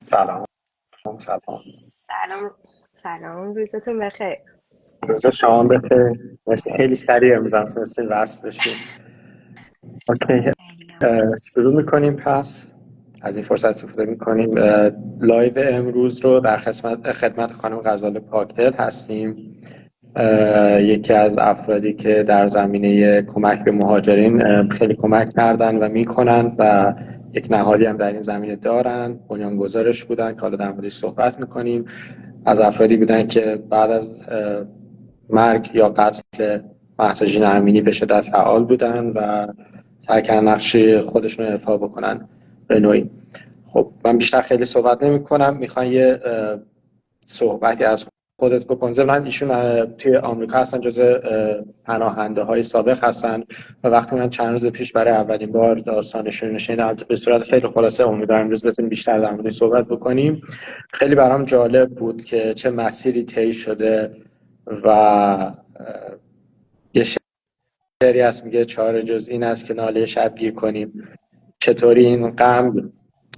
سلام. سلام. سلام. سلام، روزتون بخیر. روز شما بخیر. مرسی، خیلی سریع امروز هم تونستیم وصل بشیم. اوکی. خیلی هم. شروع میکنیم پس. از این فرصت استفاده میکنیم. لایو امروز رو در خدمت خانم غزال پاکدل هستیم. یکی از افرادی که در زمینه کمک به مهاجرین خیلی کمک کردن و میکنن و یک نهادی هم در این زمینه دارن، بنیانگذارش بودن که حالا در موردش صحبت میکنیم. از افرادی بودن که بعد از مرگ یا قتل مهسا ژین امینی به شدت فعال بودن و سعی کردن نقش خودشون رو ایفا بکنن به نوعی. خب من بیشتر خیلی صحبت نمی کنم. میخوان یه صحبتی از خودت بکن. ضمن ایشون توی آمریکا هستن، جزء پناهنده های سابق هستن و وقتی من چند روز پیش برای اولین بار داستانشون رو شنیدم به صورت خیلی خلاصه، امیدوارم امروز بتونیم بیشتر در موردش صحبت بکنیم. خیلی برام جالب بود که چه مسیری طی شده و یه شعری هست میگه چاره جز این است که ناله شبگیر کنیم. چطوری این غم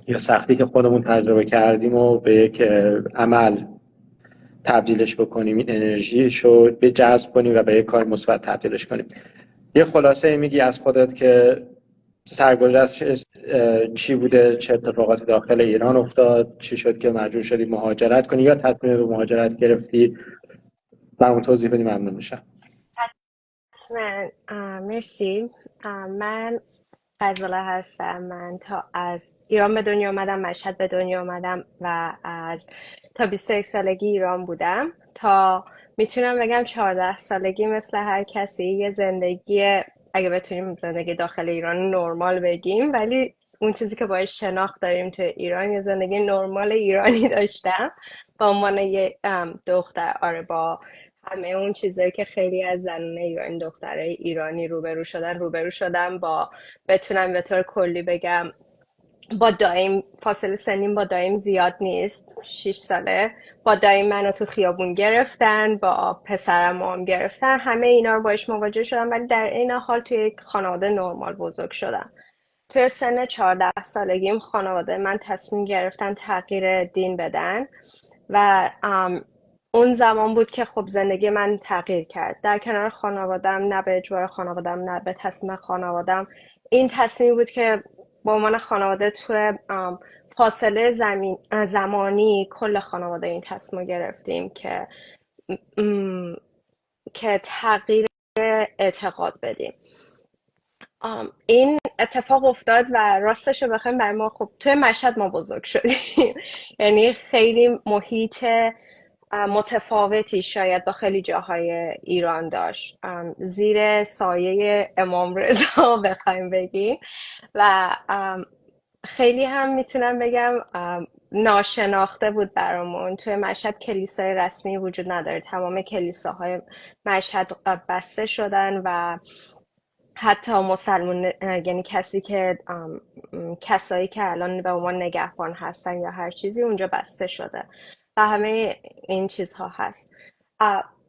یا سختی که خودمون تجربه کردیم و به یک عمل تبدیلش بکنیم، این انرژیش رو به جذب کنیم و به یک کار مثبت تبدیلش کنیم. یه خلاصه میگی از خودت که سرگذشت چی بوده، چه اتفاقاتی داخل ایران افتاد، چی شد که مجبور شدی مهاجرت کنی یا تصمیم به مهاجرت گرفتی، برام توضیح بدی ممنون میشم. حتما. مرسی. من غزاله هستم. من از ایران به دنیا آمدم، مشهد به دنیا آمدم و تا 21 سالگی ایران بودم تا میتونم بگم 14 سالگی. مثل هر کسی یه زندگی، اگه بتونیم زندگی داخل ایران نرمال بگیم، ولی اون چیزی که باید شناخت داریم توی ایران، یه زندگی نرمال ایرانی داشتم به عنوان یه دختر. آره، با همه اون چیزایی که خیلی از زنان ایرانی، دخترای ایرانی روبرو شدن با، بتونم به طور کلی بگم، با دایم فاصله سنیم با دایم زیاد نیست، 6 ساله. با دایم منو تو خیابون گرفتن، با پسرم هم گرفتن، همه اینا رو باش مواجه شدم، ولی در این حال توی یک خانواده نرمال بزرگ شدم. توی سن 14 سالگیم خانواده من تصمیم گرفتن تغییر دین بدن و اون زمان بود که خب زندگی من تغییر کرد. در کنار خانوادم، نه به اجبار خانوادم نه به تصمیم خانوادم، این تصمیم بود که با عنوان خانواده توی زمانی کل خانواده این تصمیم گرفتیم که تغییر اعتقاد بدیم. این اتفاق افتاد و راستش رو بخوایم برای ما، خب توی مشهد ما بزرگ شدیم یعنی خیلی محیط متفاوتی شاید با خیلی جاهای ایران داشت، زیر سایه امام رضا بخوایم بگیم. و خیلی هم میتونم بگم ناشناخته بود برامون. توی مشهد کلیسای رسمی وجود نداره، تمام کلیساهای مشهد بسته شدن و حتی مسلمون، یعنی کسایی که الان به عنوان نگهبان هستن یا هر چیزی اونجا بسته شده و همه این چیزها هست.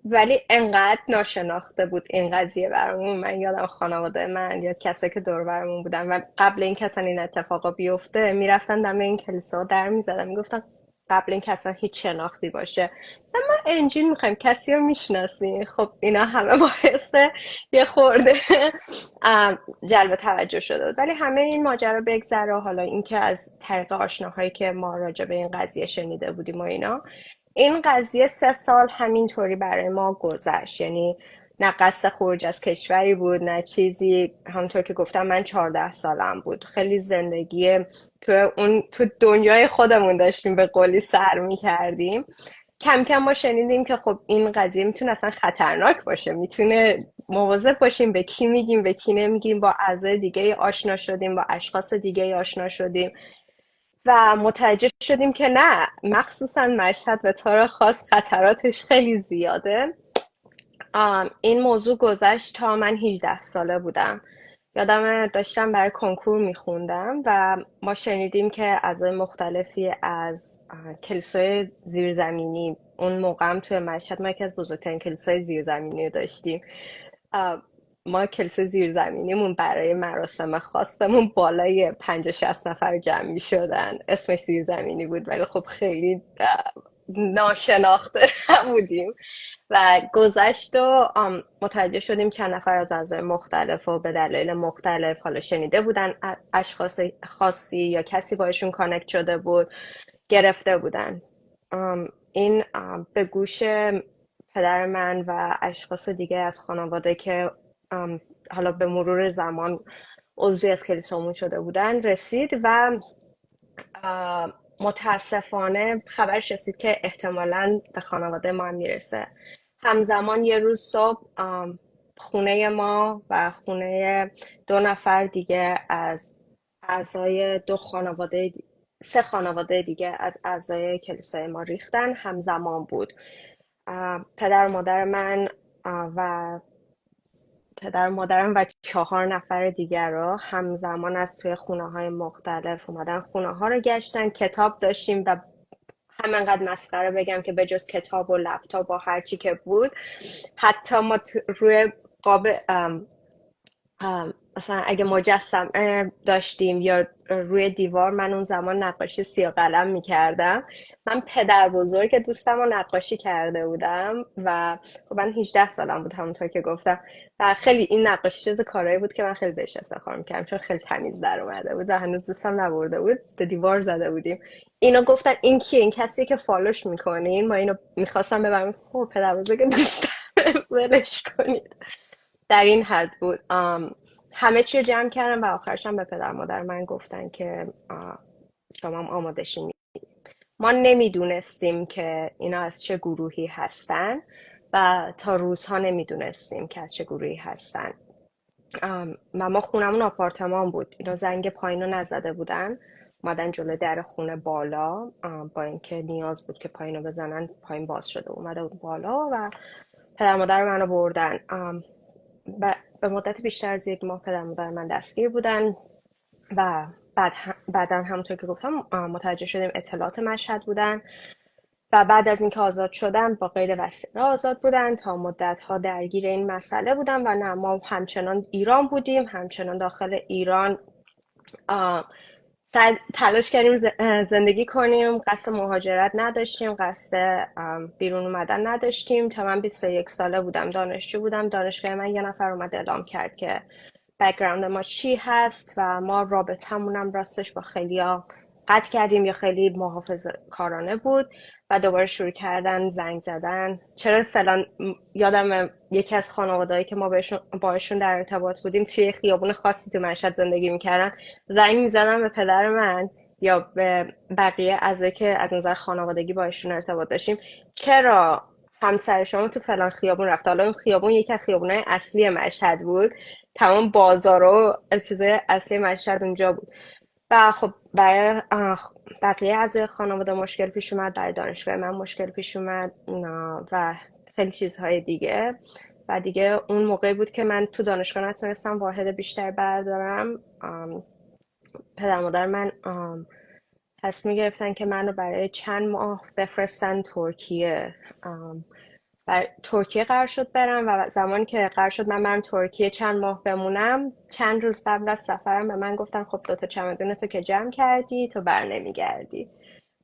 ولی انقدر ناشناخته بود این قضیه برامون. من یادم خانواده من یا کسایی که دور برامون بودن و قبل این که اصلا این اتفاقا بیفته میرفتن دم این کلیسا در میزدن، میگفتن قبل این که اصلا هیچ شناختی باشه ما انجیل میخوایم، کسی رو میشناسیم. خب اینا همه باعث یه خورده جلب توجه شده بود. ولی همه این ماجرا بگذره، حالا اینکه از طریق آشناهایی که ما راجع به این قضیه شنیده بودیم و اینا، این قضیه 3 سال همینطوری برای ما گذشت. یعنی نه قصد خروج از کشوری بود نه چیزی. همونطور که گفتم من 14 سالم بود. خیلی زندگی تو دنیای خودمون داشتیم به قولی سر میکردیم. کم کم ما شنیدیم که خب این قضیه میتونه اصلا خطرناک باشه، میتونه مواظب باشیم به کی میگیم به کی نمیگیم. با اعضای دیگه آشنا شدیم، با اشخاص دیگه آشنا شدیم و متوجه شدیم که نه، مخصوصا مشهد به طور خاص خطراتش خیلی زیاده. این موضوع گذشت تا من 18 ساله بودم. یادم داشتم برای کنکور میخوندم و ما شنیدیم که اعضای مختلفی از کلیسای زیرزمینی، اون موقع هم توی مشهد ما یکی از بزرگترین کلیسای زیرزمینی داشتیم، ما کلیسای زیرزمینیمون برای مراسم خاصمون بالای 50-60 نفر جمع می شدن. اسمش زیرزمینی بود ولی خب خیلی ناشناخته بودیم و گذشت و متوجه شدیم چند نفر از اعضای مختلف و به دلایل مختلف حالا شنیده بودن اشخاص خاصی یا کسی باشون کانکت شده بود گرفته بودن. این به گوش پدر من و اشخاص دیگه از خانواده که حالا به مرور زمان عضوی از کلیسامون شده بودن رسید و متاسفانه خبرش رسید که احتمالاً به خانواده ما هم میرسه. همزمان یه روز صبح خونه ما و خونه 2 نفر دیگه از اعضای 3 خانواده دیگه از اعضای کلیسای ما ریختن. همزمان بود. پدر و مادرم و 4 نفر دیگر رو همزمان از توی خونه‌های مختلف اومدن خونه ها رو گشتن. کتاب داشتیم و همینقدر مسخره بگم که به جز کتاب و لپتاپ و هر چی که بود حتی ما روی قاب مثلا اگه مجسم داشتیم یا روی دیوار، من اون زمان نقاشی سیاه قلم میکردم. من پدر بزرگ دوستم رو نقاشی کرده بودم و من 18 سالم بود همونطور که گفتم و خیلی این نقاشی جز کارهایی بود که من خیلی بهش افتخار میکردم چون خیلی تمیز در اومده بود و هنوز دوستم نبرده بود. به دیوار زده بودیم. اینا گفتن این کیه؟ این کسی که فالوش میکنین؟ ما اینو میخواستم ببرم. خب پدر بزرگ دوستم ولش کنید. در این حد بود. همه چی رو جمع کردم و آخرش هم به پدر مادر من گفتن که شما هم آماده شین. ما نمیدونستیم که اینا از چه گروهی هستن و تا روزها نمیدونستیم که از چه گروهی هستن. و ما خونمون آپارتمان بود. اینا زنگ پایین رو نزده بودن، اومدن جلو در خونه بالا با اینکه نیاز بود که پایین رو بزنن، پایین باز شده اومده بود بالا و پدر مادر منو بردن. به مدت بیشتر از 1 ماه پدر مادر من دستگیر بودن و بعدا همونطور که گفتم متوجه شدیم اطلاعات مشهد بودن و بعد از اینکه آزاد شدن با غیر وثیقه آزاد بودن. تا مدت‌ها درگیر این مسئله بودن و نه، ما همچنان ایران بودیم، همچنان داخل ایران تلاش کردیم زندگی کنیم. قصد مهاجرت نداشتیم، قصد بیرون اومدن نداشتیم. تا من 21 ساله بودم، دانشجو بودم. دانشگاه من یه نفر اومد اعلام کرد که بک‌گراند ما چی هست و ما رابطمونم راستش با خیلیا قطع کردیم یا خیلی محافظه‌کارانه بود و دوباره شروع کردن زنگ زدن. چرا فلان یادم یکی از خانواده‌ای که ما باشون در ارتباط بودیم توی خیابون خاصی تو مشهد زندگی میکردن، زنگ میزدن به پدر من یا به بقیه اعضایی که از نظر خانوادگی باشون ارتباط داشتیم، چرا همسر شما تو فلان خیابون رفته؟ حالا اون خیابون یکی از خیابونای اصلی مشهد بود، تمام بازار و چیزای اصلی مشهد اونجا بود. و خب برای بقیه از خانواده مشکل پیش اومد، برای دانشگاه من مشکل پیش اومد و خیلی چیزهای دیگه. و دیگه اون موقعی بود که من تو دانشگاه نتونستم واحد بیشتر بردارم. پدر مادر من تصمیم گرفتن که منو برای چند ماه بفرستن ترکیه. ترکیه قرار شد برم و زمانی که قرار شد من برم ترکیه چند ماه بمونم، چند روز قبل از سفرم به من گفتن خب 2 تا چمدونتو که جمع کردی تو بر نمیگردی.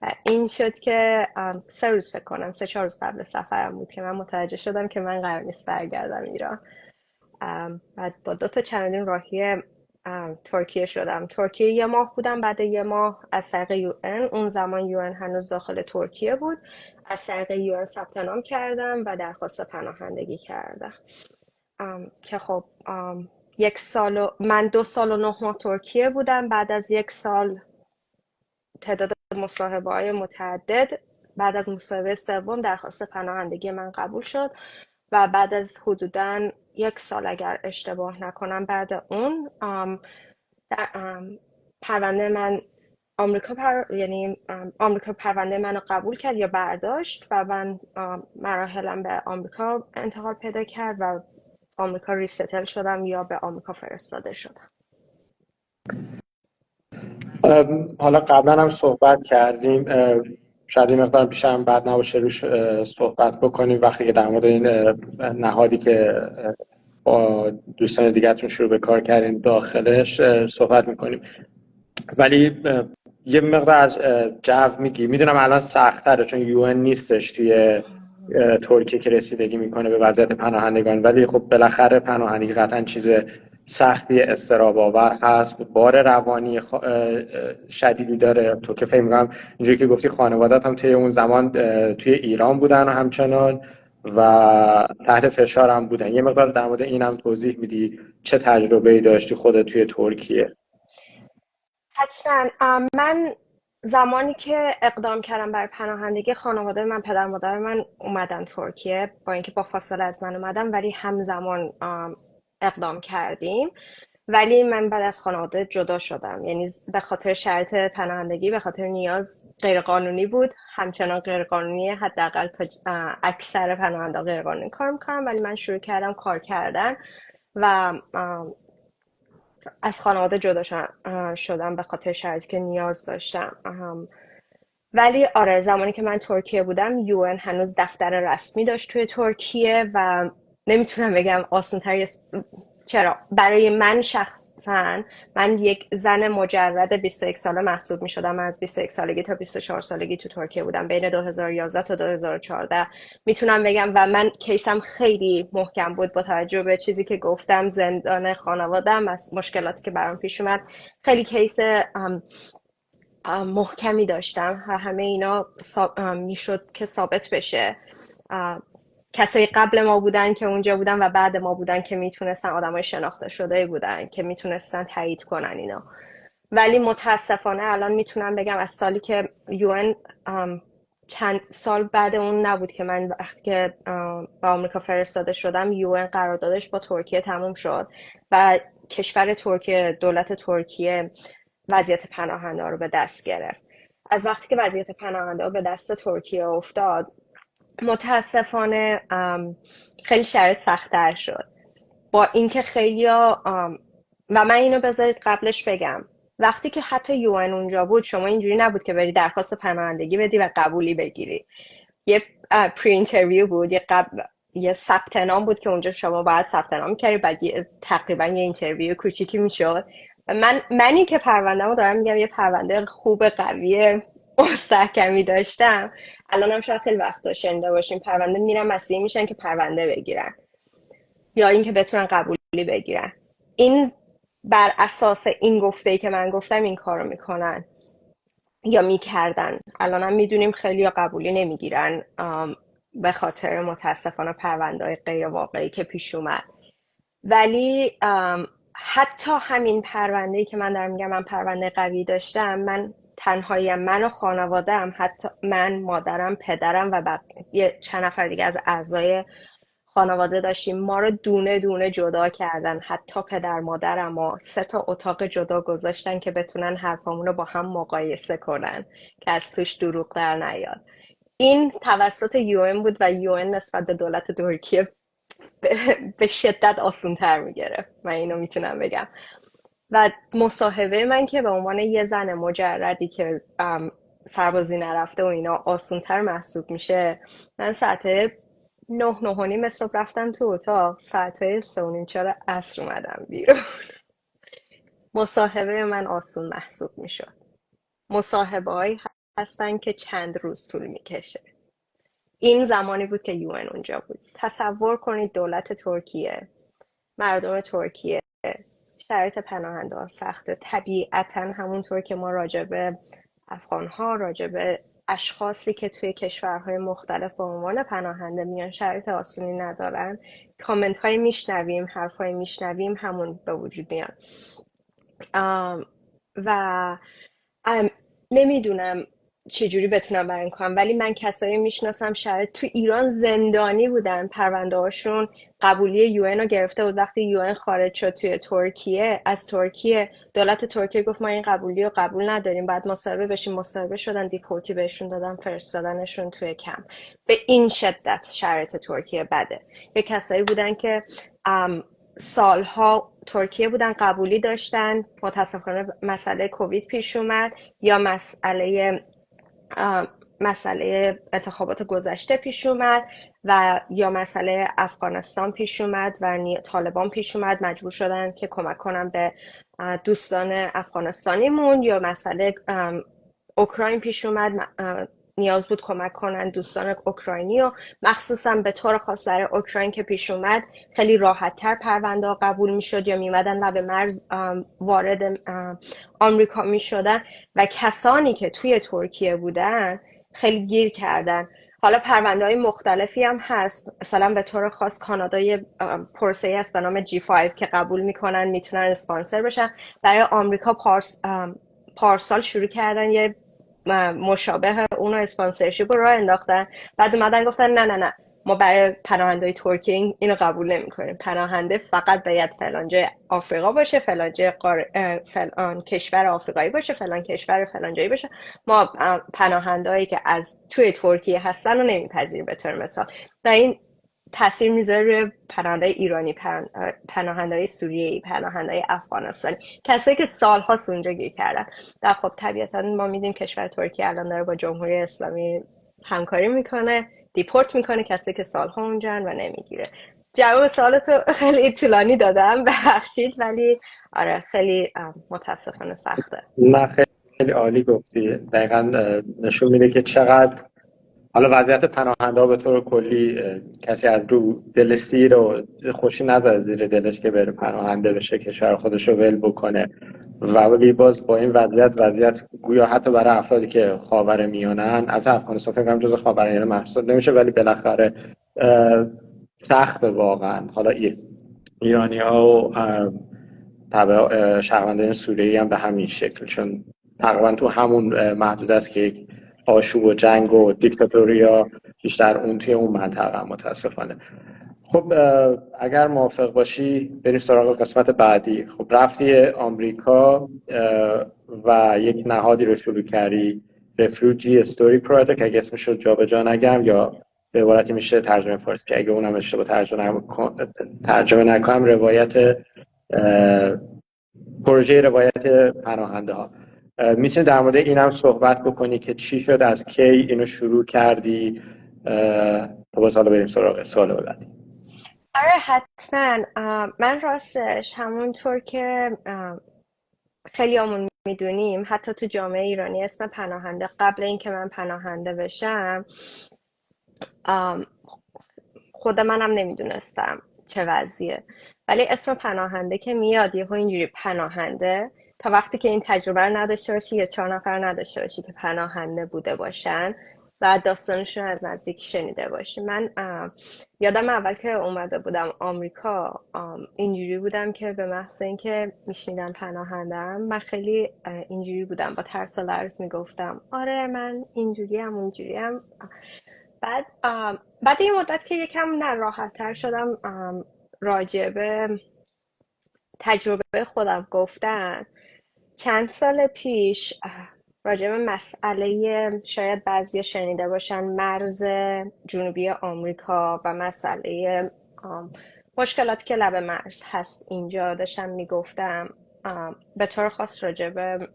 و این شد که 3 روز فکر کنم 3-4 روز قبل سفرم بود که من متوجه شدم که من قرار نیست برگردم ایران. بعد با 2 تا چمدون راهی ترکیه شدم. ترکیه 1 ماه بودم. بعد 1 ماه از طریق UN، اون زمان UN هنوز داخل ترکیه بود، از طریق UN ثبت نام کردم و درخواست پناهندگی کردم. که خب من 2 سال و 9 ماه ترکیه بودم. بعد از 1 سال تعداد مصاحبه‌های متعدد، بعد از مصاحبه سوم درخواست پناهندگی من قبول شد و بعد از حدوداً 1 سال اگر اشتباه نکنم بعد اون پرونده من آمریکا پرونده منو قبول کرد یا برداشت و من مراحلم به آمریکا انتقال پیدا کرد و آمریکا ریستل شدم یا به آمریکا فرستاده شدم. حالا قبلا هم صحبت کردیم، شاید این مقدار بیشتر هم بد نباشه روش صحبت بکنیم وقتی که در مورد این نهادی که با دوستان دیگه‌تون شروع به کار کردین داخلش صحبت میکنیم. ولی یه مقدار از جو میدونم الان سخت‌تره چون UN نیستش توی ترکیه که رسیدگی میکنه به وضعیت پناهندگان، ولی خب بالاخره پناهندگی قطعا چیز سختی، اضطراب آور هست، بار روانی شدیدی داره. تو که فکر می‌کنم اینجوری که گفتی خانواده‌ات هم توی اون زمان توی ایران بودن و همچنان و تحت فشار هم بودن. یه مقدار در مورد این هم توضیح میدی چه تجربه‌ای داشتی خودت توی ترکیه؟ حتما. من زمانی که اقدام کردم برای پناهندگی، خانواده من، پدر مادر من اومدن ترکیه، با اینکه با فاصله از من اومدن ولی همزمان اقدام کردیم. ولی من بعد از خانواده جدا شدم، یعنی به خاطر شرط پناهندگی، به خاطر نیاز غیرقانونی بود، همچنان غیرقانونی، حداقل تا اکثر پناهنده غیرقانونی کار میکنن، ولی من شروع کردم کار کردن و از خانواده جدا شدم به خاطر شرایطی که نیاز داشتم. ولی آره، زمانی که من ترکیه بودم UN هنوز دفتر رسمی داشت توی ترکیه و نمیتونم بگم آسان‌تر. چرا؟ برای من شخصا، من یک زن مجرد 21 ساله محسوب می شدم. من از 21 سالگی تا 24 سالگی تو ترکیه بودم، بین 2011 تا 2014 میتونم بگم. و من کیسم خیلی محکم بود با توجه به چیزی که گفتم، زندان خانوادم، از مشکلاتی که برام پیش اومد. خیلی کیس محکمی داشتم و همه اینا میشد که ثابت بشه. کسایی قبل ما بودن که اونجا بودن و بعد ما بودن که میتونستن، آدمای شناخته شده بودن که میتونستن تایید کنن اینا. ولی متاسفانه الان میتونم بگم از سالی که UN چند سال بعد اون نبود که من وقتی که به آمریکا فرستاده شدم، UN قراردادش با ترکیه تموم شد و کشور ترکیه، دولت ترکیه وضعیت پناهنده رو به دست گرفت. از وقتی که وضعیت پناهنده به دست ترکیه افتاد، متاسفانه خیلی شرایط سخت‌تر شد. با اینکه خیلیا و من اینو بذارید قبلش بگم، وقتی که حتی UN اونجا بود، شما اینجوری نبود که بری درخواست پناهندگی بدی و قبولی بگیری. یه پری اینترویو بود، یه ثبت نام بود که اونجا شما باید ثبت نام کردی، بعد تقریبا یه اینترویو کوچیکی میشد. منی که پرونده‌مو دارم میگم، یه پرونده خوب قوی مستحکمی داشتم. الانم شاید خیلی وقتا شنیده باشیم پرونده میرن مسیحی میشن که پرونده بگیرن یا اینکه بتونن قبولی بگیرن. این بر اساس این گفته‌ای که من گفتم این کارو میکنن یا میکردن. الانم میدونیم خیلی یا قبولی نمیگیرن به خاطر متاسفانه پرونده‌های غیر واقعی که پیش اومد. ولی حتی همین پرونده‌ای که من دارم میگم من پرونده قوی داشتم، من تنهاییم، من و خانواده‌ام، حتی من، مادرم، پدرم و یه چند نفر دیگه از اعضای خانواده داشتیم، ما رو دونه دونه جدا کردن. حتی پدر مادرم و 3 تا اتاق جدا گذاشتن که بتونن حرفامون رو با هم مقایسه کنن که از توش دروغ در نیاد. این توسط UN بود و UN نسبت به دولت ترکیه به شدت آسان‌تر میگرفت. من اینو میتونم بگم. و مصاحبه من که به عنوان یه زن مجردی که سربازی نرفته و اینا آسان‌تر محسوب میشه، من ساعت 9 صبح رفتم تو اتاق، ساعت 3:30 عصر اومدم بیرون. مصاحبه من آسون محسوب میشد. مصاحبه هایی هستن که چند روز طول میکشه. این زمانی بود که UN اونجا بود. تصور کنید دولت ترکیه، مردم ترکیه، شرایط پناهنده ها سخته. طبیعتا همونطور که ما راجع به افغان ها، راجع به اشخاصی که توی کشورهای مختلف به عنوان پناهنده میان شرایط آسونی ندارن، کامنت های میشنویم، حرف های میشنویم، همون به وجود میان. و نمیدونم چجوری بتونم بیان کنم، ولی من کسایی میشناسم شاید تو ایران زندانی بودن، پرونده هاشون قبولی UN رو گرفته بود. وقتی UN خارج شد توی ترکیه، از ترکیه، دولت ترکیه گفت ما این قبولی رو قبول نداریم، بعد مصاحبه بشیم. مصاحبه شدن، دیپورتی بهشون دادن، فرستادنشون توی کمپ. به این شدت شرایط ترکیه بده. یه کسایی بودن که سالها ترکیه بودن، قبولی داشتن، متاسفانه مسئله کووید پیش اومد یا مسئله مسئله انتخابات گذشته پیش اومد و یا مسئله افغانستان پیش اومد و طالبان پیش اومد، مجبور شدن که کمک کنن به دوستان افغانستانیمون، یا مسئله اوکراین پیش اومد، نیاز بود کمک کنن دوستان اوکراینی، و مخصوصا به طور خاص برای اوکراین که پیش اومد خیلی راحت تر پرونده ها قبول می شد یا می مدن لب مرز وارد آمریکا می شدن و کسانی که توی ترکیه بودن خیلی گیر کردن. حالا پرونده های مختلفی هم هست، مثلا به طور خاص کانادا یه پروسه هست به نام G5 که قبول میکنن میتونن اسپانسر بشن. برای آمریکا پارسال شروع کردن یه مشابه اونو اسپانسرشیپ رو راه انداختن، بعد اومدن گفتن نه نه نه، ما برای پناهنده‌های ترکیه اینو قبول نمی‌کنیم، پناهنده فقط باید فلان جای آفریقا باشه، فلان جای فلان کشور آفریقایی باشه، فلان کشور فلان جایی باشه، ما پناهنده‌هایی که از توی ترکیه هستن رو نمیپذیریم به طور مثال. و این تاثیر میذاره روی پناهنده ایرانی، پناهنده سوریه‌ای، پناهنده افغانستانی، کسایی که سال‌هاست اونجا گیر کردن. و خب طبیعتا ما میدیم کشور ترکیه الان داره با جمهوری اسلامی همکاری میکنه، دیپورت میکنه کسایی که سالها اونجان و نمیگیره. جواب سوالتو خیلی طولانی دادم، ببخشید، ولی آره خیلی متاسفانه سخته. نه خیلی عالی گفتی. دقیقا نشون میده که چقدر حالا وضعیت پناهنده به طور کلی کسی از رو دل سیر و خوشی نداره زیر دلش که بره پناهنده بشه، کشور خودش رو ول بکنه. ولی باز با این وضعیت گویا حتی برای افرادی که خاورمیانه‌ان، البته افغانستان فکر کنم جزو خاورمیانه محسوب نمیشه، ولی بالاخره سخته واقعا. حالا ایرانی‌ها و شهروندان سوریه‌ای هم به همین شکل، چون تقریبا تو همون محدود است که یک آشوب و جنگ و دیکتاتوریا بیشتر اون توی اون منطقه متاسفانه. خب اگر موافق باشی بریم سراغ قسمت بعدی. خب رفتی آمریکا و یک نهادی رو شروع کردی، Refugee Story Project، اگه اسمش رو جابجا نگم، یا به عبارتی میشه ترجمه فارسی که اگه اونم اشتباه ترجمه نکنم، پروژه روایت پناهنده ها. میتونی در مورد این هم صحبت بکنی که چی شد، از کی اینو شروع کردی؟ تا باز حالا بریم سراغ سوال بعدی. آره حتما. من راستش همونطور که خیلی همون میدونیم، حتی تو جامعه ایرانی اسم پناهنده قبل اینکه من پناهنده بشم خود منم نمیدونستم چه وضعیه، ولی اسم پناهنده که میاد یهو اینجوری پناهنده، تا وقتی که این تجربه رو نداشته باشی یا 4 نفر نداشته باشی که پناهنده بوده باشن و داستانشون از نزدیک شنیده باشی. من یادم اول که اومده بودم آمریکا اینجوری بودم که به محض اینکه میشنیدم پناهندم، من خیلی اینجوری بودم، با ترس و لرز میگفتم آره من اینجوریم اونجوریم. بعد این مدت که یکم راحت تر شدم راجع به تجربه خودم گفتن، چند سال پیش راجع به مسئله، شاید بعضی شنیده باشن، مرز جنوبی آمریکا و مسئله مشکلاتی که لب مرز هست اینجا داشتم میگفتم. به طور خاص راجع به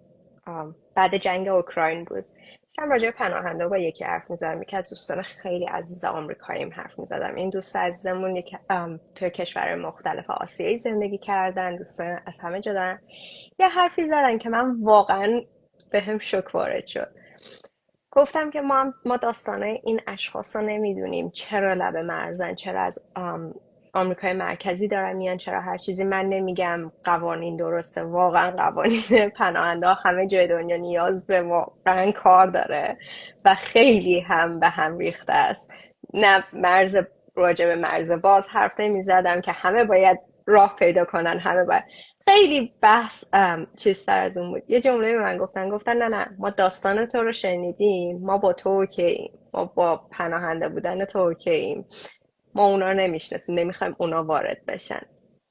بعد جنگ اوکراین بود. داشتم راجع به پناهنده با یکی حرف میزدم، یکی از دوستان خیلی عزیز آمریکاییم حرف میزدم. این دوست عزیزمون توی کشور مختلف آسیایی زندگی کردن، دوستان از همه جا دارن. یه حرفی زدن که من واقعا به هم شوک وارد شد. گفتم که ما داستانه این اشخاص رو نمیدونیم، چرا لب مرزن، چرا از آمریکای مرکزی دارن میان، چرا هر چیزی. من نمیگم قوانین درسته، واقعا قوانین پناهنده ها همه جای دنیا نیاز به واقعا کار داره و خیلی هم به هم ریخته است. نه راجع به مرز باز حرف نمیزدم که همه باید راه پیدا کنن، همه باید، خیلی بحث چیزتر از اون بود. یه جمله به من گفتن نه نه، ما داستان تو رو شنیدیم، ما با تو اوکییم، ما با پناهنده بودن تو اوکییم، ما اونا رو نمیشناسیم، نمیخوایم اونا وارد بشن.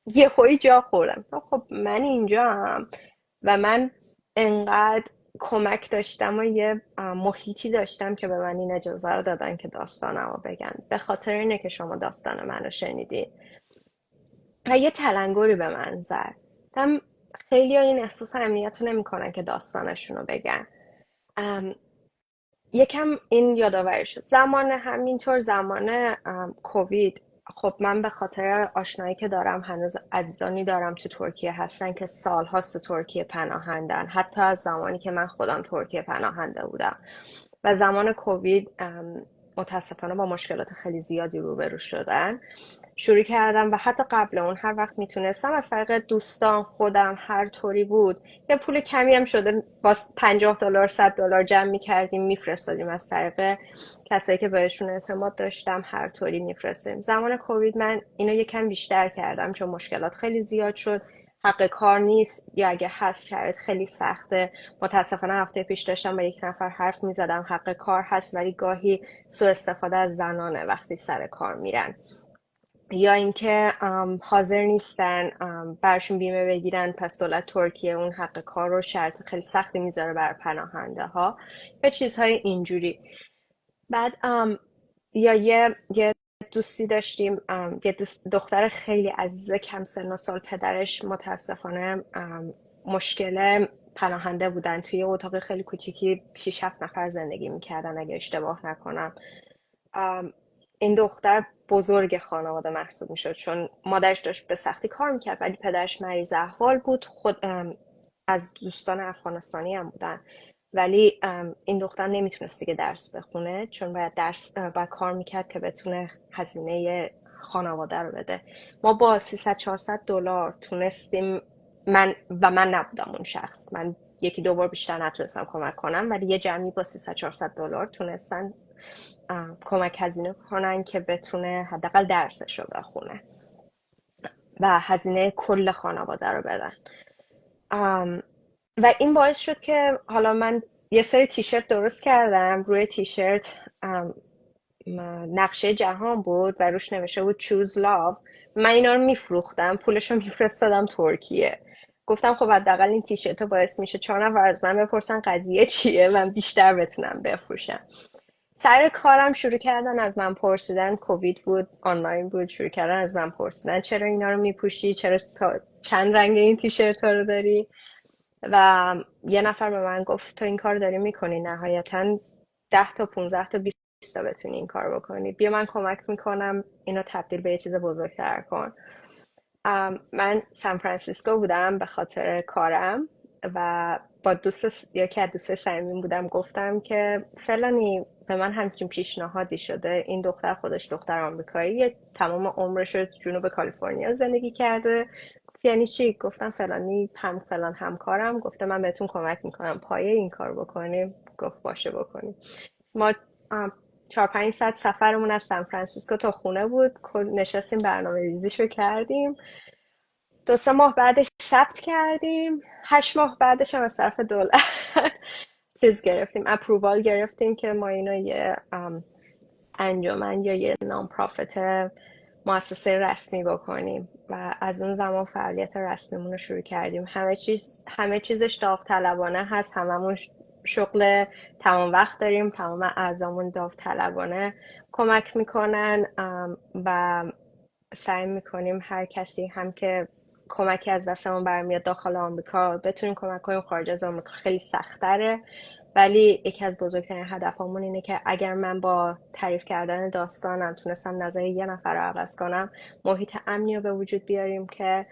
یه هایی جا خوردم. خب من اینجا هم و من انقدر کمک داشتم و یه محیطی داشتم که به من این اجازه رو دادن که داستانم رو بگن، به خاطر اینه که شما داستان من رو شنیدی. و یه تلنگری به من زد. خیلی ها این احساس امنیت رو نمی کنن که داستانشون رو بگن. یکم این یادآوری شد همینطور زمان کووید. خب من به خاطر آشنایی که دارم هنوز عزیزانی دارم تو ترکیه هستن که سالهاست تو ترکیه پناهندن، حتی از زمانی که من خودم ترکیه پناهنده بودم. و زمان کووید متاسفانه با مشکلات خیلی زیادی روبرو شدن. شروع کردم و حتی قبل اون هر وقت میتونستم از طریق دوستان خودم هر طوری بود، یه پول کمی هم شده با $50 $100 جمع میکردیم میفرستادیم از طریق کسایی که بهشون اعتماد داشتم، هر طوری میفرستیم. زمان کووید من اینو یکم بیشتر کردم چون مشکلات خیلی زیاد شد، حق کار نیست یا اگه هست شرایط خیلی سخته. متاسفانه هفته پیش داشتم با یک نفر حرف میزدم، حق کار هست ولی گاهی سوء استفاده از زنانه وقتی سر کار میرن، یا اینکه حاضر نیستن برشون بیمه بگیرن، پس دولت ترکیه اون حق کار رو شرط خیلی سختی میذاره بر پناهنده ها یا چیزهای اینجوری. بعد یا یه دوستی داشتیم، یه دختر خیلی عزیزه کم سن و سال، پدرش متاسفانه مشکل پناهنده بودن، توی اتاق خیلی کوچیکی 6-7 نفر زندگی میکردن اگه اشتباه نکنم. این دختر بزرگ خانواده محسوب میشد چون مادرش داشت به سختی کار میکرد ولی پدرش مریض احوال بود. خود از دوستان افغانستانی هم بودن ولی این دختر نمیتونست دیگه درس بخونه چون باید کار میکرد که بتونه هزینه خانواده رو بده. ما با $300-400 تونستیم، من نبودم اون شخص، من 1-2 بار بیشتر نتونستم کمک کنم ولی یه جمعی با $300-400 تونستن کمک هزینه کنن که بتونه حداقل درسش رو بخونه و هزینه کل خانواده رو بدن. و این باعث شد که حالا من یه سری تیشرت درست کردم، روی تیشرت نقشه جهان بود و روش نوشته بود choose love. من اینا رو میفروختم، پولش رو میفرستادم ترکیه. گفتم خب حداقل این تیشرت باعث میشه 4 نفر از من بپرسن قضیه چیه، من بیشتر بتونم بفروشم. سر کارم شروع کردن از من پرسیدن، کووید بود آنلاین بود، شروع کردن از من پرسیدن چرا اینا رو میپوشی، چرا چند رنگ این تیشرت ها رو داری. و یه نفر به من گفت تو این کار داری میکنی نهایتا 10 تا 15 تا 20 تا بتونی این کار بکنی، بیا من کمک میکنم اینو تبدیل به یه چیز بزرگتر کن. من سان فرانسیسکو بودم به خاطر کارم و با یکی از دوستای صمیمیم بودم، گفتم که فلانی به من همچین پیشنهادی شده، این دختر خودش دختر آمریکایی تمام عمرش رو جنوب کالیفرنیا زندگی کرده. یعنی چی؟ گفتم فلانی فلان همکارم گفته من بهتون کمک میکنم پایه این کار بکنیم. گفت باشه بکنیم. ما 4-5 ساعت سفرمون از سان فرانسیسکو تا خونه بود، نشستیم برنامه ریزیشو کردیم. 2-3 ماه بعدش ثبت کردیم، 8 ماه بعدش هم از طرف دولت چیز گرفتیم، اپرووال گرفتیم که ما اینو یه انجمن یا یه نان پرافیت مؤسسه رسمی بکنیم و از اون زمان فعالیت رسمیمون رو شروع کردیم. همه چیزش داوطلبانه هست، هممون شغل تمام وقت داریم، تمام اعضامون داوطلبانه کمک میکنن و سعی میکنیم هر کسی هم که کمکی از دستمون برمیاد داخل آمریکا بتونیم کمک کنیم. خارج از آمریکا خیلی سخت‌تره ولی یکی از بزرگترین هدفمون اینه که اگر من با تعریف کردن داستانم تونستم نظر یه نفر رو عوض کنم، محیط امنی رو به وجود بیاریم که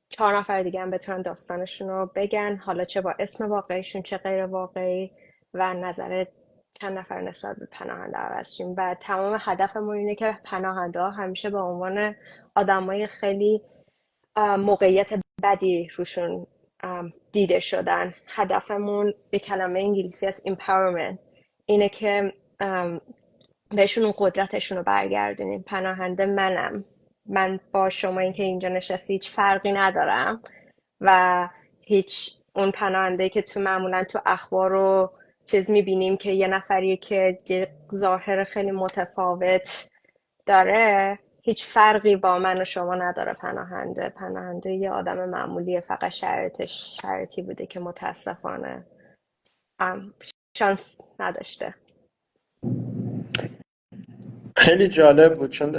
4 نفر دیگه هم بتونن داستانشون رو بگن، حالا چه با اسم واقعیشون چه غیر واقعی، و نظر چند نفر نسبت به پناهنده عوض شیم. و تمام هدفمون اینه که پناهنده ها همیشه به عنوان آدمای خیلی موقعیت بدی روشون دیده شدن. هدفمون به کلمه انگلیسی از empowerment اینه که بهشون اون قدرتشون رو برگردونیم. پناهنده من با شما این که اینجا نشستی هیچ فرقی ندارم و هیچ اون پناهنده که معمولا تو اخبار رو چیز میبینیم که یه نفریه که یه ظاهر خیلی متفاوت داره، هیچ فرقی با من و شما نداره. پناهنده یه آدم معمولیه، فقط شرایطی بوده که متاسفانه شانس نداشته. خیلی جالب بود چون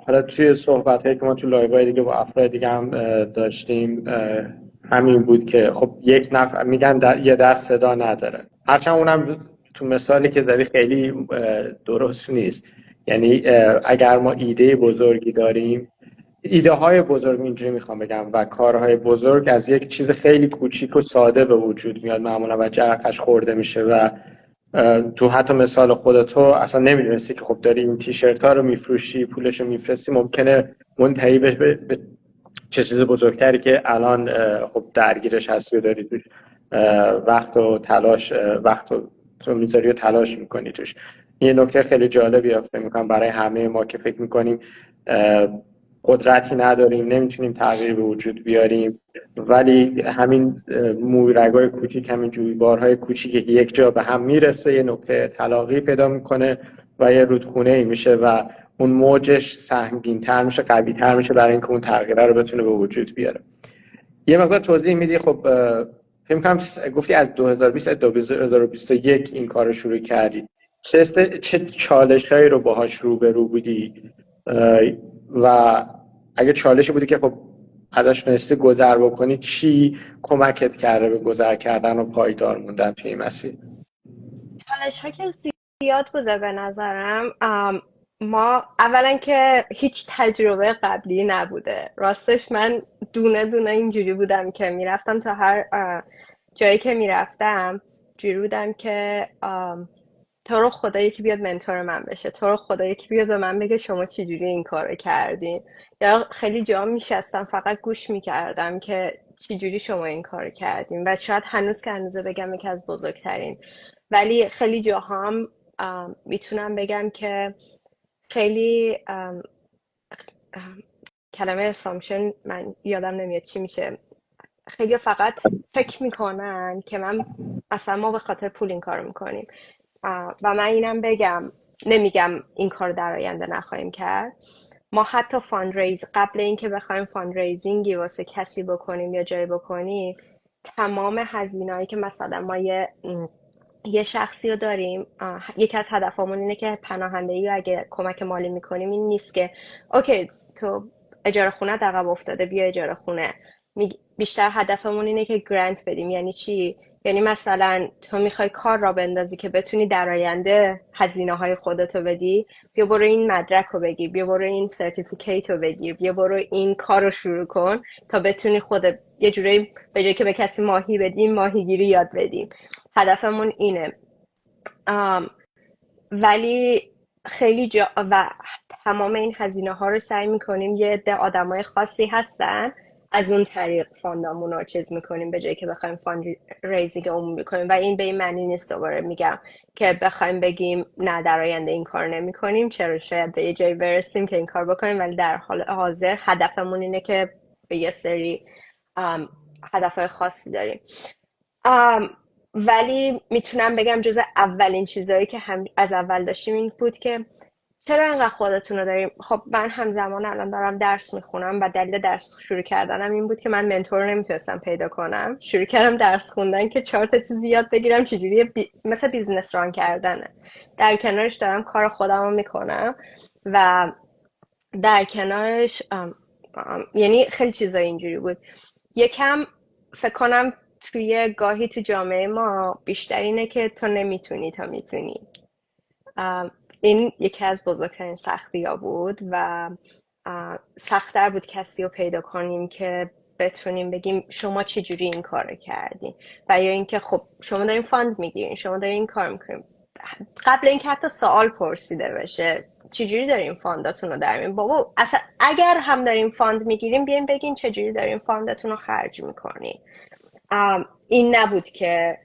حالا توی صحبت‌هایی که ما تو لایوهای دیگه با افراد دیگه هم داشتیم همین بود که خب یک نفر میگن یه دست صدا نداره، هرچند اونم تو مثالی که زدی خیلی درست نیست. یعنی اگر ما ایده بزرگی داریم، ایده های بزرگ اینجوری میخوام بگم و کارهای بزرگ از یک چیز خیلی کوچیک و ساده به وجود میاد معمولا و جرقش خورده میشه و تو حتی مثال خودتو اصلا نمیدونستی که خب داری این تیشرت ها رو میفروشی، پولش رو میفرستی، ممکنه منتهی به چه چیز بزرگتری که الان خب درگیرش هستی و داری توش وقت و تلاش وقت تو میذاری و تلاش میکنی توش. یه نکته خیلی جالبی فکر میکنم برای همه ما که فکر میکنیم قدرتی نداریم، نمیتونیم تغییر به وجود بیاریم، ولی همین مویرگای کوچیک، همین جویبارهای کوچیکی که یک جا به هم میرسه، یه نقطه تلاقی پیدا میکنه و یه رودخونه‌ای میشه و اون موجش سهمگین‌تر میشه، قوی‌تر میشه برای اینکه اون تغییره رو بتونه به وجود بیاره. یه مقدار توضیح میدی؟ خب فکر کنم گفتی از 2020 تا 2021 این کار رو شروع کردی. چه چالشایی رو باهاش روبرو بودی و اگه چالشی بودی که خب ازش نشستی گذر بکنی، چی کمکت کرده به گذر کردن و پایدار موندن توی این مسیر؟ چالش ها که زیاد بوده به نظرم. ما اولا که هیچ تجربه قبلی نبوده، راستش من دونه دونه اینجوری بودم که میرفتم تا هر جایی که میرفتم جوری بودم که تو رو خدا یکی بیاد منتور من بشه، تو رو خدا یکی بیاد به من بگه شما چجوری این کارو کردین. یا خیلی جا میشستم فقط گوش میکردم که چجوری شما این کارو کردین و شاید هنوز که هنوزه بگم یکی از بزرگترین، ولی خیلی جاها هم میتونم بگم که خیلی کلمه اسامشن من یادم نمیاد چی میشه. خیلی فقط فکر میکنن که اصلا ما به خاطر پول این کارو میکنیم و من اینم بگم، نمیگم این کار در آینده نخواهیم کرد. ما حتی فاندریز قبل اینکه بخوایم فاندریزینگی واسه کسی بکنیم یا جایی بکنیم، تمام هزینه‌ای که مثلا ما یه شخصی رو داریم، یکی از هدفمون اینه که پناهندگی رو اگه کمک مالی میکنیم این نیست که اوکی تو اجاره خونه عقب افتاده بیا اجاره خونه. بیشتر هدفمون اینه که گرانت بدیم. یعنی چی؟ یعنی مثلا تو میخوای کار را بندازی که بتونی در آینده هزینه های خودتو بدی، بیا برو این مدرک رو بگیر، بیا برو این سرتیفیکیت رو بگیر، بیا برو این کار رو شروع کن تا بتونی خودت یه جوری به جای که به کسی ماهی بدیم ماهیگیری یاد بدیم. هدفمون اینه. ولی خیلی جا و تمام این هزینه ها رو سعی میکنیم یه عده آدمای خاصی هستن از اون طریق فاندامون رو چیز میکنیم به جایی که بخوایم فاند ریزینگ عمومی کنیم. و این به این معنی نیست، دوباره میگم، که بخوایم بگیم نه در آینده این کار نمیکنیم، چرا شاید به یه جایی برسیم که این کار بکنیم، ولی در حال حاضر هدفمون اینه که به یه سری هدفهای خاصی داریم. ولی میتونم بگم جز اولین چیزایی که هم از اول داشتیم این بود که چرا اینقدر خودتون رو داریم. خب من همزمان الان دارم درس میخونم و دلیل درس شروع کردنم این بود که من منتور نمیتونستم پیدا کنم. شروع کردم درس خوندن که 4 تا چیز یاد بگیرم چجوری مثل بیزنس ران کردنه. در کنارش دارم کار خودم رو میکنم و در کنارش یعنی خیلی چیزای اینجوری بود. یکم فکر کنم توی گاهی تو جامعه ما بیشتر اینه که تو نمیتونی تا میتونی. این یکی از بزرگترین سختی ها بود و سخت‌تر بود کسی رو پیدا کنیم که بتونیم بگیم شما چه جوری این کار کردین و یا اینکه خب شما دارین فاند میگیرین، شما دارین این کار میکنین، قبل اینکه حتی سوال پرسیده بشه چجوری دارین فانداتون رو در میارین. بابا اصلا اگر هم دارین فاند میگیرین بیاین بگین چجوری دارین فانداتون رو خرج میکنین. این نبود که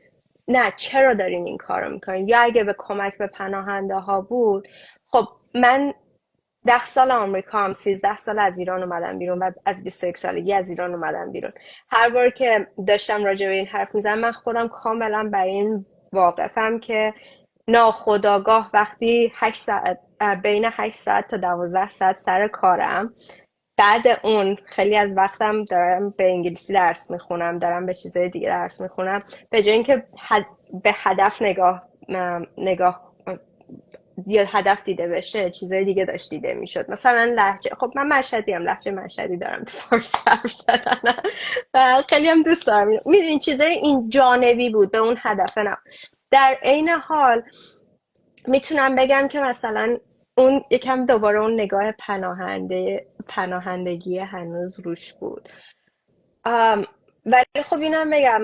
نه چرا دارین این کار رو میکنین. یا اگه به کمک به پناهنده ها بود، خب من 10 سال آمریکا هم 13 سال از ایران اومدم بیرون و از 21 سالگی از ایران اومدم بیرون. هر بار که داشتم راجع به این حرف میزنم من خودم کاملا بر این واقفم که ناخودآگاه وقتی 8 ساعت بین 8 ساعت تا 12 ساعت سر کارم، بعد اون خیلی از وقتم دارم به انگلیسی درس میخونم، دارم به چیزای دیگه درس میخونم، به جای اینکه به هدف نگاه یا هدف دیده بشه چیزای دیگه داشت دیده میشد. مثلا لهجه، خب من مشهدی هم، لهجه مشهدی دارم تو فارسی حرف زدن و خیلی هم دوست دارم. میدونین چیزای این جانبی بود، به اون هدف نه. در عین حال میتونم بگم که مثلا اون یکم دوباره اون نگاه پناهندگی هنوز روش بود. ام، ولی خب اینم بگم،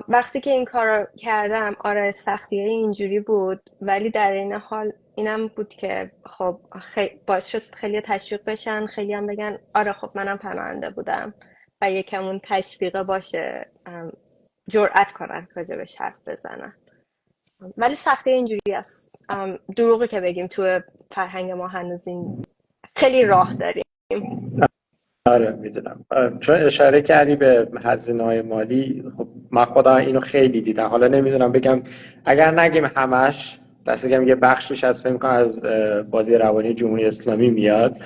وقتی که این کار رو کردم آره سختیه اینجوری بود، ولی در این حال اینم بود که خب باعث شد خیلی تشویق بشن، خیلی هم بگن آره خب منم پناهنده بودم و یکم اون تشویقه باشه، جرأت کنن راجبش حرف بزنن. ولی سختی اینجوری است، دروغی که بگیم تو فرهنگ ما هنوز این خیلی راه داریم. آره میدونم. چون اشاره کردی به هزینه‌های مالی، خب من خودم اینو خیلی دیدم. حالا نمیدونم بگم، اگر نگیم همش، دست بگم یه بخشش از فکر کنم از بازی روانی جمهوری اسلامی میاد،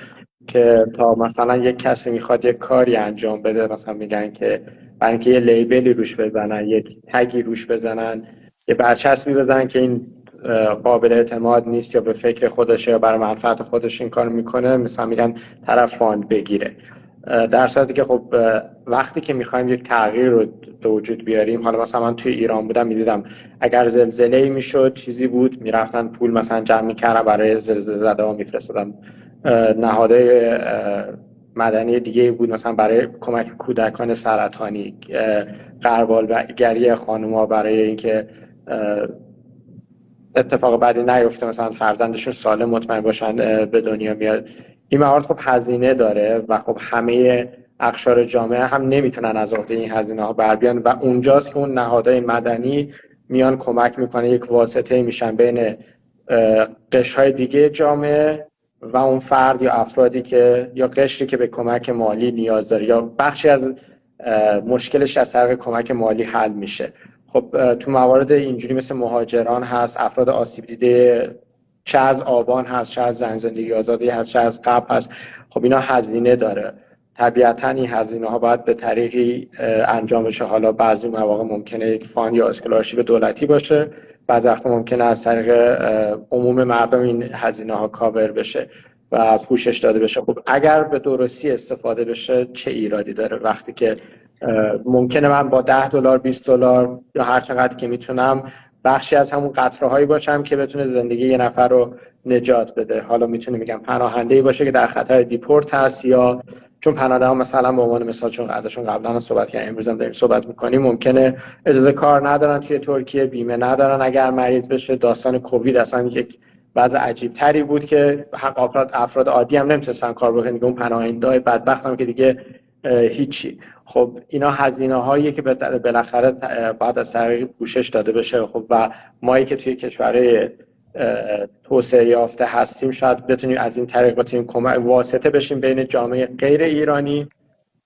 که تا مثلا یک کسی میخواد یک کاری انجام بده، مثلا میگن که برای اینکه یه لیبلی روش بزنن، یک تگی روش بزنن، یه برچسبی بزنن که این قابل اعتماد نیست یا به فکر خودشه یا برای منفعت خودش این کار میکنه، مثلا میگن طرف فاند بگیره. در صورتی که خب وقتی که میخوایم یک تغییر رو به وجود بیاریم، حالا مثلا من توی ایران بودم میدیدم اگر زلزله‌ای میشد چیزی بود، میرفتن پول مثلا جمع میکردن برای زلزله زده ها میفرستادن. نهادهای مدنی دیگه بود مثلا برای کمک کودکان سرطانی، غربالگری خانوما برای اینکه اتفاق بعدی نیفته، مثلا فرزندشون سالم مطمئن باشن به دنیا میاد. این موارد خب هزینه داره و خب همه اقشار جامعه هم نمیتونن از عهده این هزینه ها بر بیان و اونجاست که اون نهادهای مدنی میان کمک میکنه، یک واسطه میشن بین قشرهای دیگه جامعه و اون فرد یا افرادی که یا قشری که به کمک مالی نیاز داره یا بخشی از مشکلش از طریق کمک مالی حل میشه. خب تو موارد اینجوری مثل مهاجران هست، افراد آسیب دیده، چه از آبان هست، چه از زندگی آزادی هست، چه از قبل هست، خب اینا هزینه داره. طبیعتا این هزینه ها باید به طریقی انجام بشه. حالا بعضی مواقع ممکنه یک فاند یا اسکولارشیپ دولتی باشه، بعضی وقتا ممکنه از طریق عموم مردم این هزینه ها کاور بشه و پوشش داده بشه. خب اگر به درستی استفاده بشه چه ایرادی داره وقتی که ممکنه من با $10 $20 یا هر چقدر که میتونم بخشی از همون قطره هایی باشم که بتونه زندگی یه نفر رو نجات بده. حالا میتونه میگم پناهنده‌ای باشه که در خطر دیپورت هست، یا چون پناهنده ها مثلا به عنوان مثال، چون ازشون قبلا هم صحبت کردیم امروز هم داریم صحبت میکنیم، ممکنه اجازه کار ندارن توی ترکیه، بیمه ندارن اگر مریض بشه. داستان کووید اصلا یک وضع عجیب تری بود که افراد عادی هم نمیتونستن کار بکنن، اون پناهنده‌های بدبخت هم که دیگه هیچی. خب اینا هزینه هاییه که بالاخره باید از طریق پوشش داده بشه. خب و مایی که توی کشورهای توسعه یافته هستیم شاید بتونیم از این طریق بتونیم واسطه بشیم بین جامعه غیر ایرانی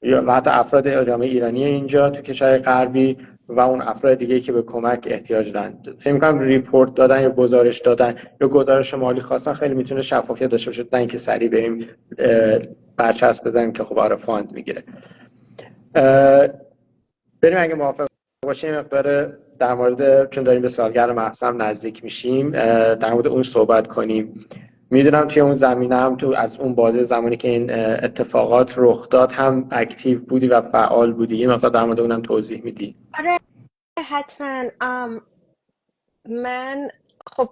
یا حتی افراد جامعه ایرانی اینجا تو کشور غربی و اون افراد دیگه که به کمک احتیاج دارن. فکر می‌کنم ریپورت دادن یا گزارش دادن یا گزارش مالی خواستن خیلی میتونه شفافیت داشته باشه، نه اینکه سریع بریم برچسب بزنیم که خب آره فاند میگیره. بریم اگه موافق باشیم مقدار در مورد، چون داریم به سالگرد مهسا نزدیک میشیم، در مورد اون صحبت کنیم. میدونم توی اون زمینه هم تو از اون بازه زمانی که این اتفاقات رخ داد هم اکتیو بودی و فعال بودی، یه مقدار در مورد اونم توضیح میدی؟ آره حتما. من خب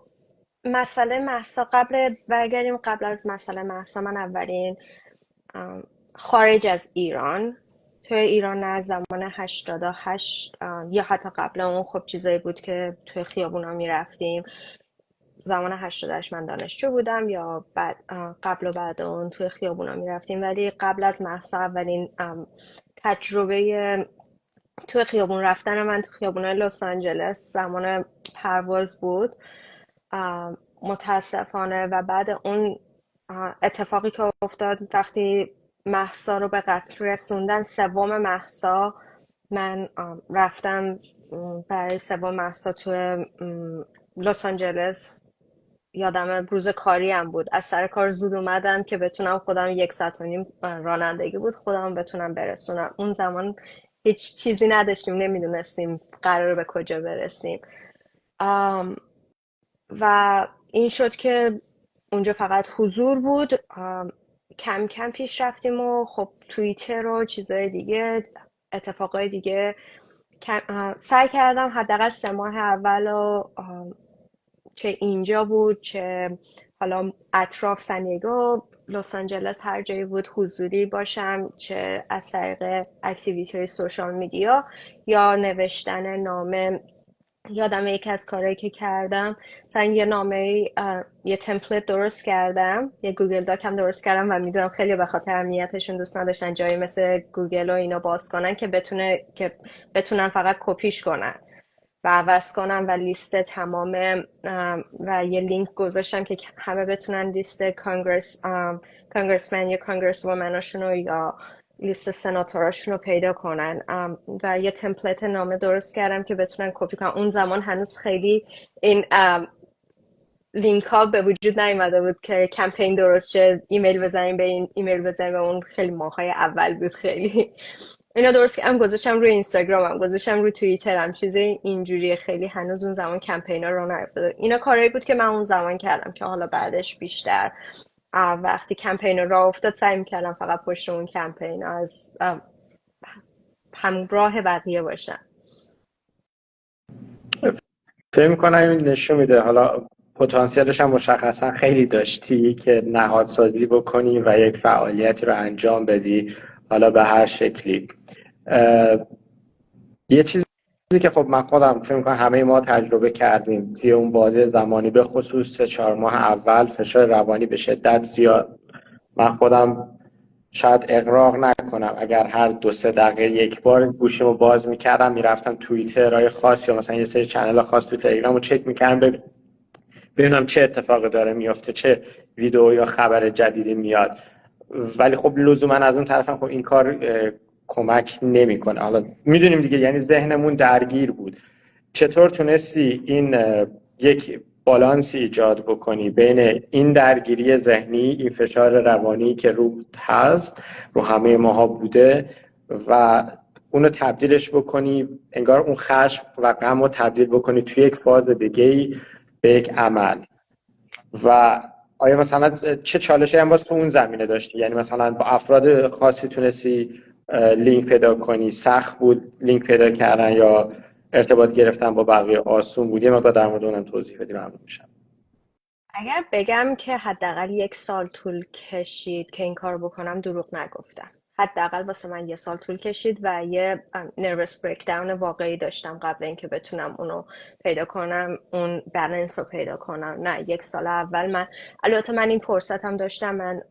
مسئله مهسا، برگردیم قبل از مسئله مهسا، من اولین خارج از ایران، توی ایران نه، از زمان 88 یا حتی قبل اون خب چیزایی بود که توی خیابونا میرفتیم. زمان 88 من دانشجو بودم، یا بعد قبل و بعد اون توی خیابونا میرفتیم، ولی قبل از مهسا اولین تجربه توی خیابون رفتن من تو خیابونای لس آنجلس زمان پرواز بود متاسفانه. و بعد اون اتفاقی که افتاد وقتی مهسا رو به قتل رسوندن، سوم مهسا، من رفتم برای سوم مهسا توی لس آنجلس. یادم روز کاری هم بود، از سر کار زود اومدم که بتونم خودم 1.5 ساعت رانندگی بود خودم بتونم برسونم. اون زمان هیچ چیزی نداشتیم، نمیدونستیم قراره به کجا برسیم. و این شد که اونجا فقط حضور بود. کم کم پیش رفتیم و خب توییتر و چیزای دیگه، اتفاقای دیگه سعی کردم حداقل 3 ماه اول رو چه اینجا بود چه حالا اطراف سنیگو لس آنجلس هر جایی بود حضوری باشم، چه از طریق اکتیویتی های سوشال میدیا یا نوشتن نامه. یادم یکی از کارهایی که کردم مثلا یه نامه یه تمپلیت درست کردم، یه گوگل داک هم درست کردم و میدونم خیلی به خاطر امنیتشون دوست نداشتن جایی مثل گوگل و اینا باز کنن که بتونن فقط کپیش کنن و عوض کنم و لیست تمام و یه لینک گذاشتم که همه بتونن لیست کانگرسمن یا کانگرس وومناشون رو یا لیست سناتوراشون رو پیدا کنن و یه تمپلیت نامه درست کردم که بتونن کپی کنن. اون زمان هنوز خیلی این لینک ها به وجود نیومده بود که کمپین درست شه، ایمیل بزنیم به این ایمیل بزنیم به اون، خیلی ماهای اول بود. خیلی اینا درست کردم گذاشتم روی اینستاگرامم، گذاشتم روی توییترم، چیزای اینجوری. خیلی هنوز اون زمان کمپینا رو نیفتاده. اینا کارهایی بود که من اون زمان کردم که حالا بعدش بیشتر وقتی کمپین راه افتاد سعی میکردم فقط پشت اون کمپین از همراه بقیه باشم. فکر می‌کنم این نشون میده حالا پتانسیلش هم مشخصا خیلی داشتی که نهادسازی بکنی و یک فعالیتی رو انجام بدی، حالا به هر شکلی. یه چیزی که خب من خودم فکر می‌کنم همه ما تجربه کردیم توی اون بازه زمانی، به خصوص 3-4 ماه اول فشار روانی به شدت زیاد. من خودم شاید اغراق نکنم اگر هر 2-3 دقیقه یک بار گوشیمو باز میکردم میرفتم توییترهای خاص یا مثلا یه سری چنل خاص تو تلگرام رو چک میکردم ببینم چه اتفاقی داره میفته، چه ویدیو یا خبر جدیدی میاد. ولی خب لزوما از اون طرفم خب این کار کمک نمیکنه. حالا میدونیم دیگه، یعنی ذهنمون درگیر بود. چطور تونستی این یک بالانسی ایجاد بکنی بین این درگیری ذهنی، این فشار روانی که روت هست، رو همه ماها بوده، و اونو تبدیلش بکنی، انگار اون خشم و غم رو تبدیل بکنی توی یک فاز دیگه‌ای به یک عمل؟ و آیا مثلا چه چالشی هم باز تو اون زمینه داشتی؟ یعنی مثلا با افراد خاصی تونستی لینک پیدا کنی؟ سخت بود لینک پیدا کردن یا ارتباط گرفتن با بقیه آسون بود؟ یه مقدار در مورد اونم توضیح بدی ممنون میشم. اگر بگم که حداقل 1 سال طول کشید که این کار بکنم دروغ نگفتم. حداقل واسه من 1 سال طول کشید و یه نروس بریک داون واقعی داشتم قبل اینکه بتونم اونو پیدا کنم، اون بالانس رو پیدا کنم. نه 1 سال اول من، البته من این فرصت هم داشتم، من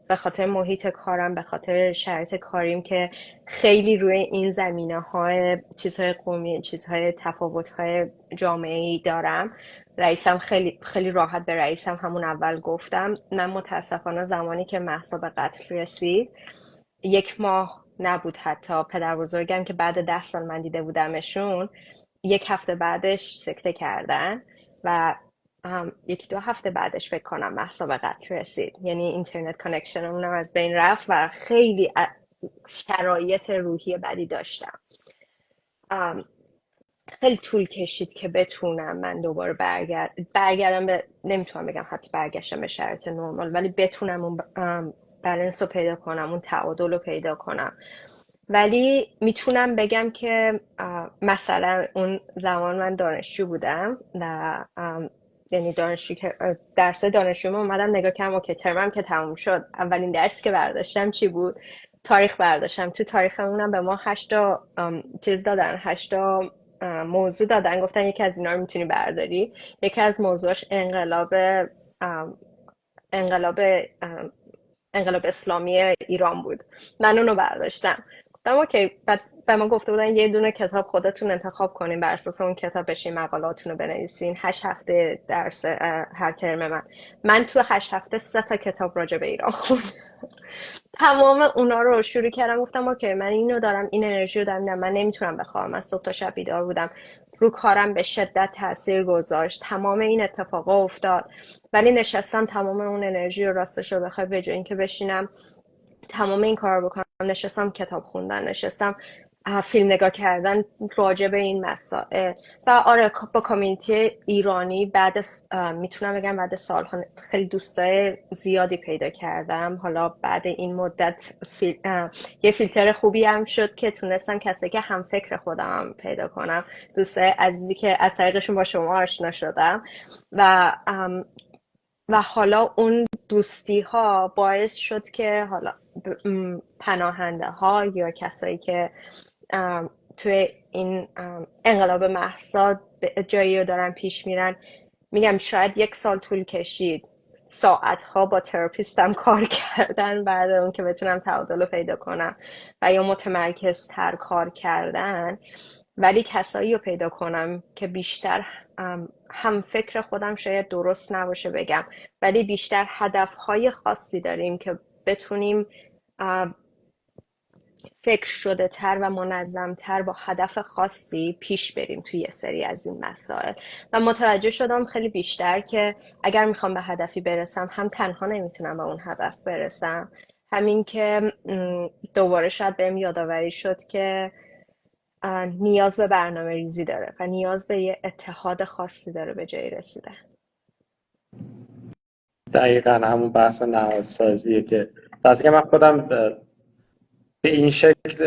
به خاطر محیط کارم، به خاطر شرایط کاریم که خیلی روی این زمینه های چیزهای قومی، چیزهای تفاوت های جامعه‌ای دارم. رئیسم خیلی راحت به رئیسم همون اول گفتم. من متاسفانه زمانی که مهسا به قتل رسید 1 ماه نبود حتی، پدر بزرگم که بعد 10 سال من دیده بودمشون 1 هفته بعدش سکته کردن و 1-2 هفته بعدش فکر کنم مهسا به قتل رسید. یعنی اینترنت کانکشنمون از بین رفت و خیلی شرایط روحی بدی داشتم. خیلی طول کشید که بتونم من دوباره برگردم به، نمیتونم بگم حتی برگشتم به شرایط نرمال، ولی بتونم اون بالانس رو پیدا کنم، اون تعادل رو پیدا کنم. ولی میتونم بگم که مثلا اون زمان من دانشجو بودم و یعنی دانشجو که درس دانشجویم اومدم نگاه کردم، اوکی ترمم که تموم شد، اولین درسی که برداشتم چی بود؟ تاریخ برداشتم. تو تاریخمونم به ما 8 چیز دادن، 8 موضوع دادن، گفتن یکی از اینا رو میتونی برداری. یکی از موضوعش انقلاب اسلامی ایران بود. من اونو برداشتم. گفتم اوکی. بعد به ما گفته بودن یه دونه کتاب خودتون انتخاب کنین، بر اساس اون کتاب بشین مقالاتون رو بنویسین. 8 هفته درس هر ترم من تو 8 هفته 3 کتاب راجع به ایران خوندم. تمام اونا رو شروع کردم. گفتم اوکی من اینو دارم، این انرژی رو دارم، من نمیتونم بخوام. من صبح تا شب بیدار بودم، رو کارم به شدت تاثیر گذاشت، تمام این اتفاقا افتاد، ولی نشستم تمام اون انرژی رو راستش رو بخوای به جای اینکه بشینم تمام این کار رو بکنم، نشستم کتاب خوندن، نشستم فیلم نگاه کردن راجع به این مسائل. و آره با کامیونیتی ایرانی میتونم بگم بعد سالها خیلی دوستای زیادی پیدا کردم. حالا بعد این مدت یه فیلتر خوبی هم شد که تونستم کسی که هم فکر خودم هم پیدا کنم، دوستای عزیزی که از طریقشون با شما آشنا شدم. و و حالا اون دوستی ها باعث شد که حالا پناهنده ها یا کسایی که توی این انقلاب مهسا جایی رو دارن پیش میرن، میگم شاید 1 سال طول کشید، ساعتها با تراپیستم کار کردن بعد اون که بتونم تعادل رو پیدا کنم و یا متمرکز تر کار کردن. ولی کسایی رو پیدا کنم که بیشتر هم فکر خودم، شاید درست نباشه بگم، ولی بیشتر هدفهای خاصی داریم که بتونیم فکر شده تر و منظم تر با هدف خاصی پیش بریم توی یه سری از این مسائل. و متوجه شدم خیلی بیشتر که اگر میخوام به هدفی برسم، هم تنها نمیتونم به اون هدف برسم، همین که دوباره شاید بهم یادآوری شد که نیاز به برنامه ریزی داره و نیاز به یه اتحاد خاصی داره به جایی رسیدن. دقیقا همون بحث نهادسازیه که که من خودم به این شکل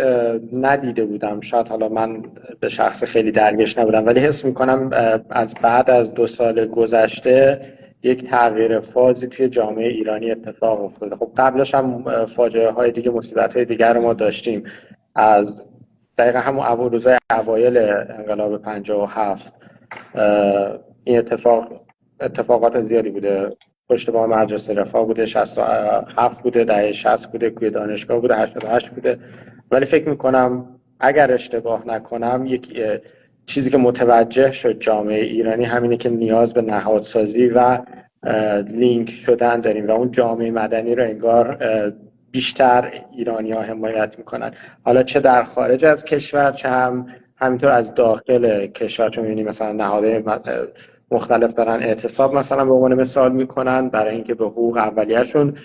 ندیده بودم. شاید حالا من به شخص خیلی درگیرش نبودم، ولی حس میکنم از بعد از 2 سال گذشته یک تغییر فازی توی جامعه ایرانی اتفاق افتاده. خب قبلش هم فاجعه های دیگه، مصیبت های دیگر رو ما داشتیم. از دقیقا همون روزهای اوایل انقلاب 57 این اتفاقات زیادی بوده. پشت بام مدرسه رفاه بوده، 67 بوده، دهه 60 بوده، کوی دانشگاه بوده، 88 بوده. ولی فکر میکنم اگر اشتباه نکنم یک چیزی که متوجه شد جامعه ایرانی همینه که نیاز به نهادسازی و لینک شدن داریم و اون جامعه مدنی رو انگار بیشتر ایرانی‌ها حمایت میکنن، حالا چه در خارج از کشور چه همینطور از داخل کشور. چون می‌بینیم مثلا نهادهای مختلف دارن اعتصاب مثلا به عنوان مثال میکنن برای اینکه به حقوق اولیه‌شون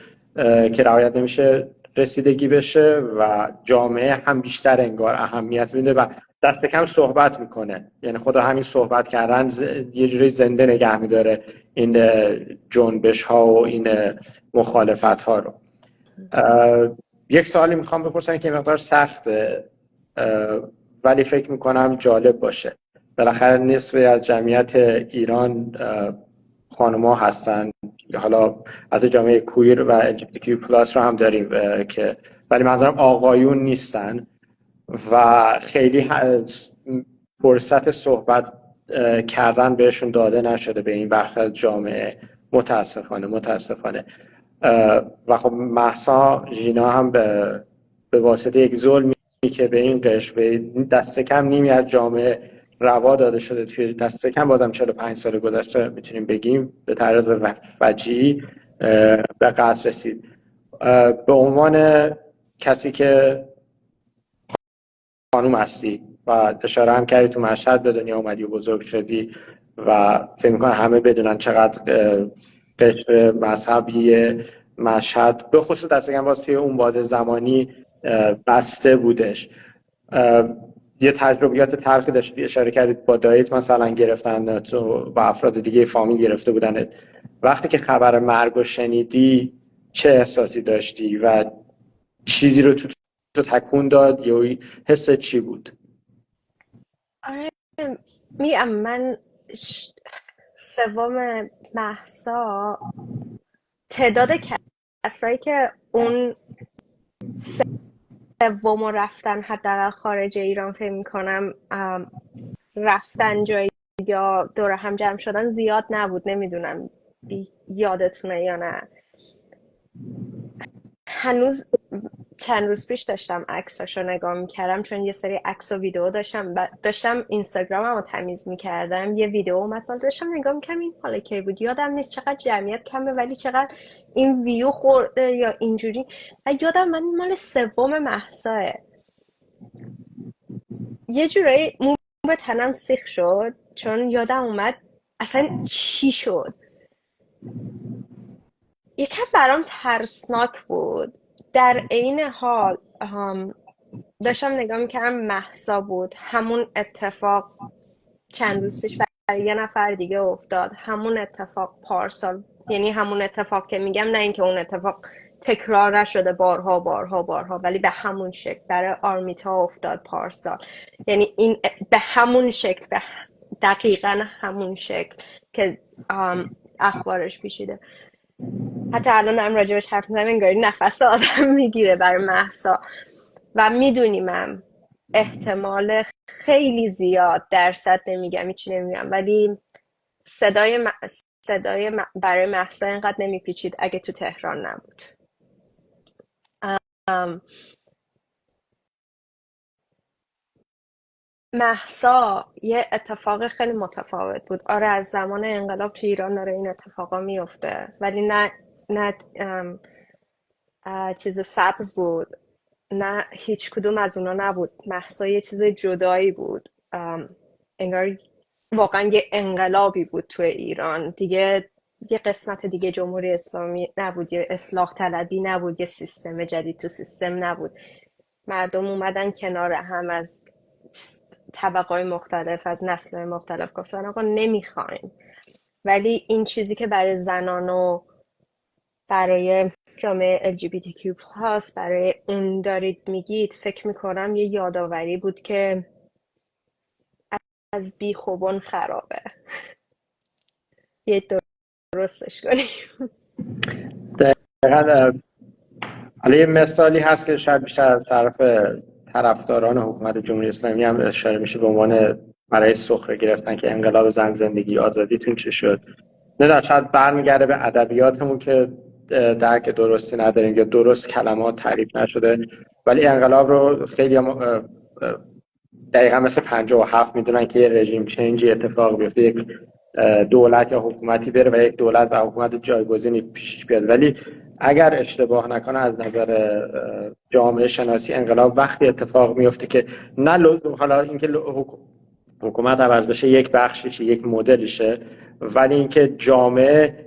که رعایت نمیشه رسیدگی بشه، و جامعه هم بیشتر انگار اهمیت میده و دست کم صحبت میکنه. یعنی خدا همین صحبت کردن یه جوری زنده نگه میداره این جنبش ها و این مخالفت ها رو. یک سوالی میخوام بپرسم که مقدار سخته ولی فکر میکنم جالب باشه. بالاخره نصف از جمعیت ایران خانم‌ها هستن، حالا از جامعه کویر و LGBTQ+ رو هم داریم که، ولی منظورم آقایون نیستن و خیلی فرصت صحبت کردن بهشون داده نشده به این بخش از جامعه، متاسفانه. و خب مهسا ژینا هم به واسطه یک ظلمی که به این قشر، به دست کم نیمی از جامعه روا داده شده، توی دست کم بازم 45 سال گذشته میتونیم بگیم به طرز فجیعی به قتل رسید. به عنوان کسی که خانوم هستی و اشاره هم کردی تو مشهد به دنیا اومدی و بزرگ شدی و فکر می‌کنم همه بدونن چقدر قشر مذهبی مشهد به خصوص دست کم باز توی اون بازه زمانی بسته بودش. یه تجربیات تلخی داشتی، اشاره کردید با دایت مثلا گرفتن تو با افراد دیگه فامیل گرفته بودن. وقتی که خبر مرگ رو شنیدی چه احساسی داشتی و چیزی رو تو تکون داد یا حس چی بود؟ آره من سوم مهسا، تعداد کسایی که اون سوم رفتن حداقل خارج ایران فکر میکنم رفتن جایی یا دور هم جمع شدن زیاد نبود. نمیدونم یادتونه یا نه. هنوز چند روز پیش داشتم عکساشو نگاه میکردم، چون یه سری عکس و ویدیو داشتم اینستاگرامم رو تمیز میکردم، یه ویدیو اومد بالا، داشتم نگاه میکردم این حالا کی بود یادم نیست، چقدر جمعیت کمه ولی چقدر این ویو خورده یا اینجوری. و یادم من مال سوم مهساه، یه جورایی مو به تنم سیخ شد، چون یادم اومد اصلا چی شد. یکم برام ترسناک بود، در عین حال داشتم نگاه میکردم، مهسا بود. همون اتفاق چند روز پیش برای یه نفر دیگه افتاد، همون اتفاق پارسال. یعنی همون اتفاق که میگم، نه اینکه اون اتفاق تکرار نشده بارها بارها بارها، ولی به همون شکل برای آرمیتا افتاد پارسال. یعنی این به همون شکل، به دقیقا همون شکل که اخبارش پیچیده. حتی الان هم راجبش حرف میزنم انگاری نفس آدم میگیره برای مهسا. و میدونیم احتمال خیلی زیاد، درصد نمیگم، هیچی نمیگم، ولی برای مهسا اینقدر نمیپیچید اگه تو تهران نبود. ام، مهسا یه اتفاق خیلی متفاوت بود. آره، از زمان انقلاب تو ایران داره این اتفاقا میفته، ولی نه چیز سبز بود، نه هیچ کدوم از اونا نبود. مهسا یه چیز جدایی بود. انگار واقعا یه انقلابی بود تو ایران دیگه. یه قسمت دیگه جمهوری اسلامی نبود، یه اصلاح طلبی نبود، یه سیستم جدید تو سیستم نبود. مردم اومدن کنار هم، از طبقات مختلف، از نسل‌های مختلف، گفتن آقا نمیخوایم. ولی این چیزی که برای زنان و برای جامعه LGBTQ+، برای اون دارید میگید، فکر میکنم یه یادآوری بود که از بیخوبان خرابه. یه درستش کنیم. دقیقا. حالا یه مثالی هست که شاید بیشتر از طرف طرفداران حکومت جمهوری اسلامی هم اشاره میشه، به عنوان برای سخره گرفتن که انقلاب زن، زندگی، آزادیتون چی شد. نه شاید برمیگرده به ادبیاتمون که درک درستی نداریم یا درست کلمات تعریف نشده. ولی انقلاب رو خیلی دقیقا مثل 57 میدونن که یه رژیم چنجی اتفاق بیفته، یک دولت یا حکومتی بره و یک دولت و حکومت جایگزینی پیش بیاد. ولی اگر اشتباه نکنه از نظر جامعه شناسی، انقلاب وقتی اتفاق میفته که نه حالا اینکه حکومت عوض بشه یک بخشیشه، یک مدلشه، ولی اینکه جامعه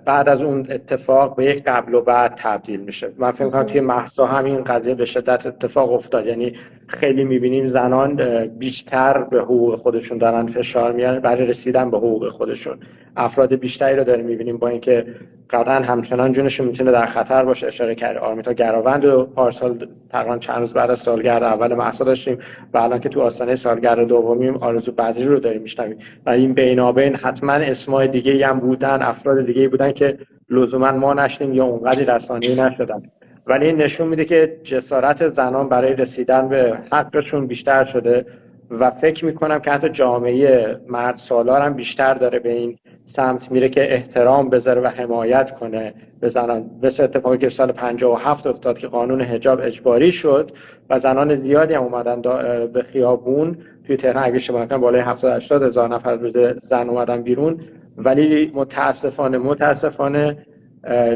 بعد از اون اتفاق به یک قبل و بعد تبدیل میشه. من فکر می‌کنم توی مهسا همین قضیه به شدت اتفاق افتاد. یعنی خیلی می‌بینیم زنان بیشتر به حقوق خودشون دارن فشار میارن برای رسیدن به حقوق خودشون. افراد بیشتری رو داریم می‌بینیم، با اینکه قطعا همچنان جونشون میتونه در خطر باشه. اشاره کرد آرمیتا گراوند و پارسال تقریبا چند روز بعد از سالگرد اول مهسا داشتیم و الان که تو آستانه سالگرد دومیم آرزو بدری رو داریم میشنویم. و این بینابین حتما اسمای دیگه‌ای هم بودن، افراد دیگه‌ای بودن که لزوما ما نشنیم یا اونقدر رسانه‌ای نشدن. ولی این نشون میده که جسارت زنان برای رسیدن به حقشون بیشتر شده و فکر میکنم که حتی جامعه مرد سالار هم بیشتر داره به این سمت میره که احترام بذاره و حمایت کنه به زنان. مثل اتفاقی که سال 57 افتاد که قانون حجاب اجباری شد و زنان زیادی هم اومدن به خیابون. توی تهران اگه اشتباه نکنم بالای 780 هزار نفر روز زن اومدن بیرون. ولی متاسفانه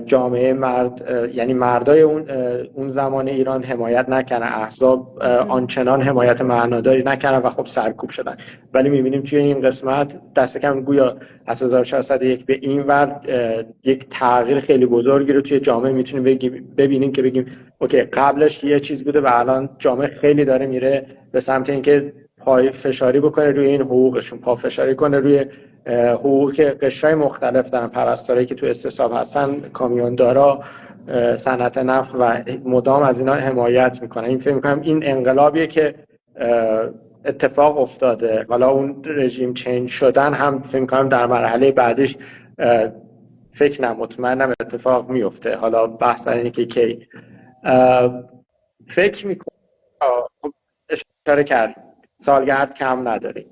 جامعه مرد، یعنی مردای اون زمان ایران حمایت نکنن، احزاب آنچنان حمایت معناداری نکنن و خب سرکوب شدن. ولی می‌بینیم توی این قسمت دست کم گویا از 1401 به این ور یک تغییر خیلی بزرگی رو توی جامعه میتونیم ببینیم که بگیم اوکی قبلش یه چیز بوده و الان جامعه خیلی داره میره به سمت اینکه پای فشاری بکنه روی این حقوقشون، پا فشاری کنه روی حقوق که قشرهای مختلف دارن، پرستارایی که تو استصحاب هستن، کامیوندارا، صنعت نفت و مدام از اینا حمایت میکنن. این فکر میکنم این انقلابیه که اتفاق افتاده. حالا اون رژیم چنج شدن هم فکر میکنم در مرحله بعدش فکر مطمئنم اتفاق میفته. حالا بحث اینه که کی. فکر میکنم خب اشاره کرد سالگرد کم نداریم.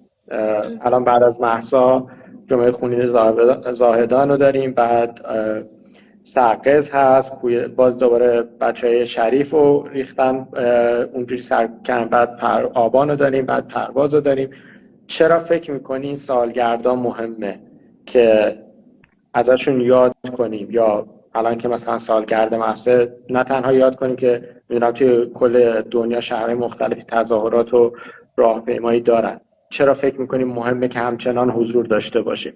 الان بعد از مهسا جمعه خونین زاهدان رو داریم، بعد سقز هست، باز دوباره بچهای شریف رو ریختن اونجوری سر کردن، بعد آبان رو داریم، بعد پرواز رو داریم. چرا فکر میکنی این سالگردان مهمه که ازشون یاد کنیم؟ یا الان که مثلا سالگرد مهسا نه تنها یاد کنیم که میدونم توی کل دنیا شهرهای مختلفی تظاهرات و راهپیمایی دارن، چرا فکر میکنیم مهمه که همچنان حضور داشته باشیم؟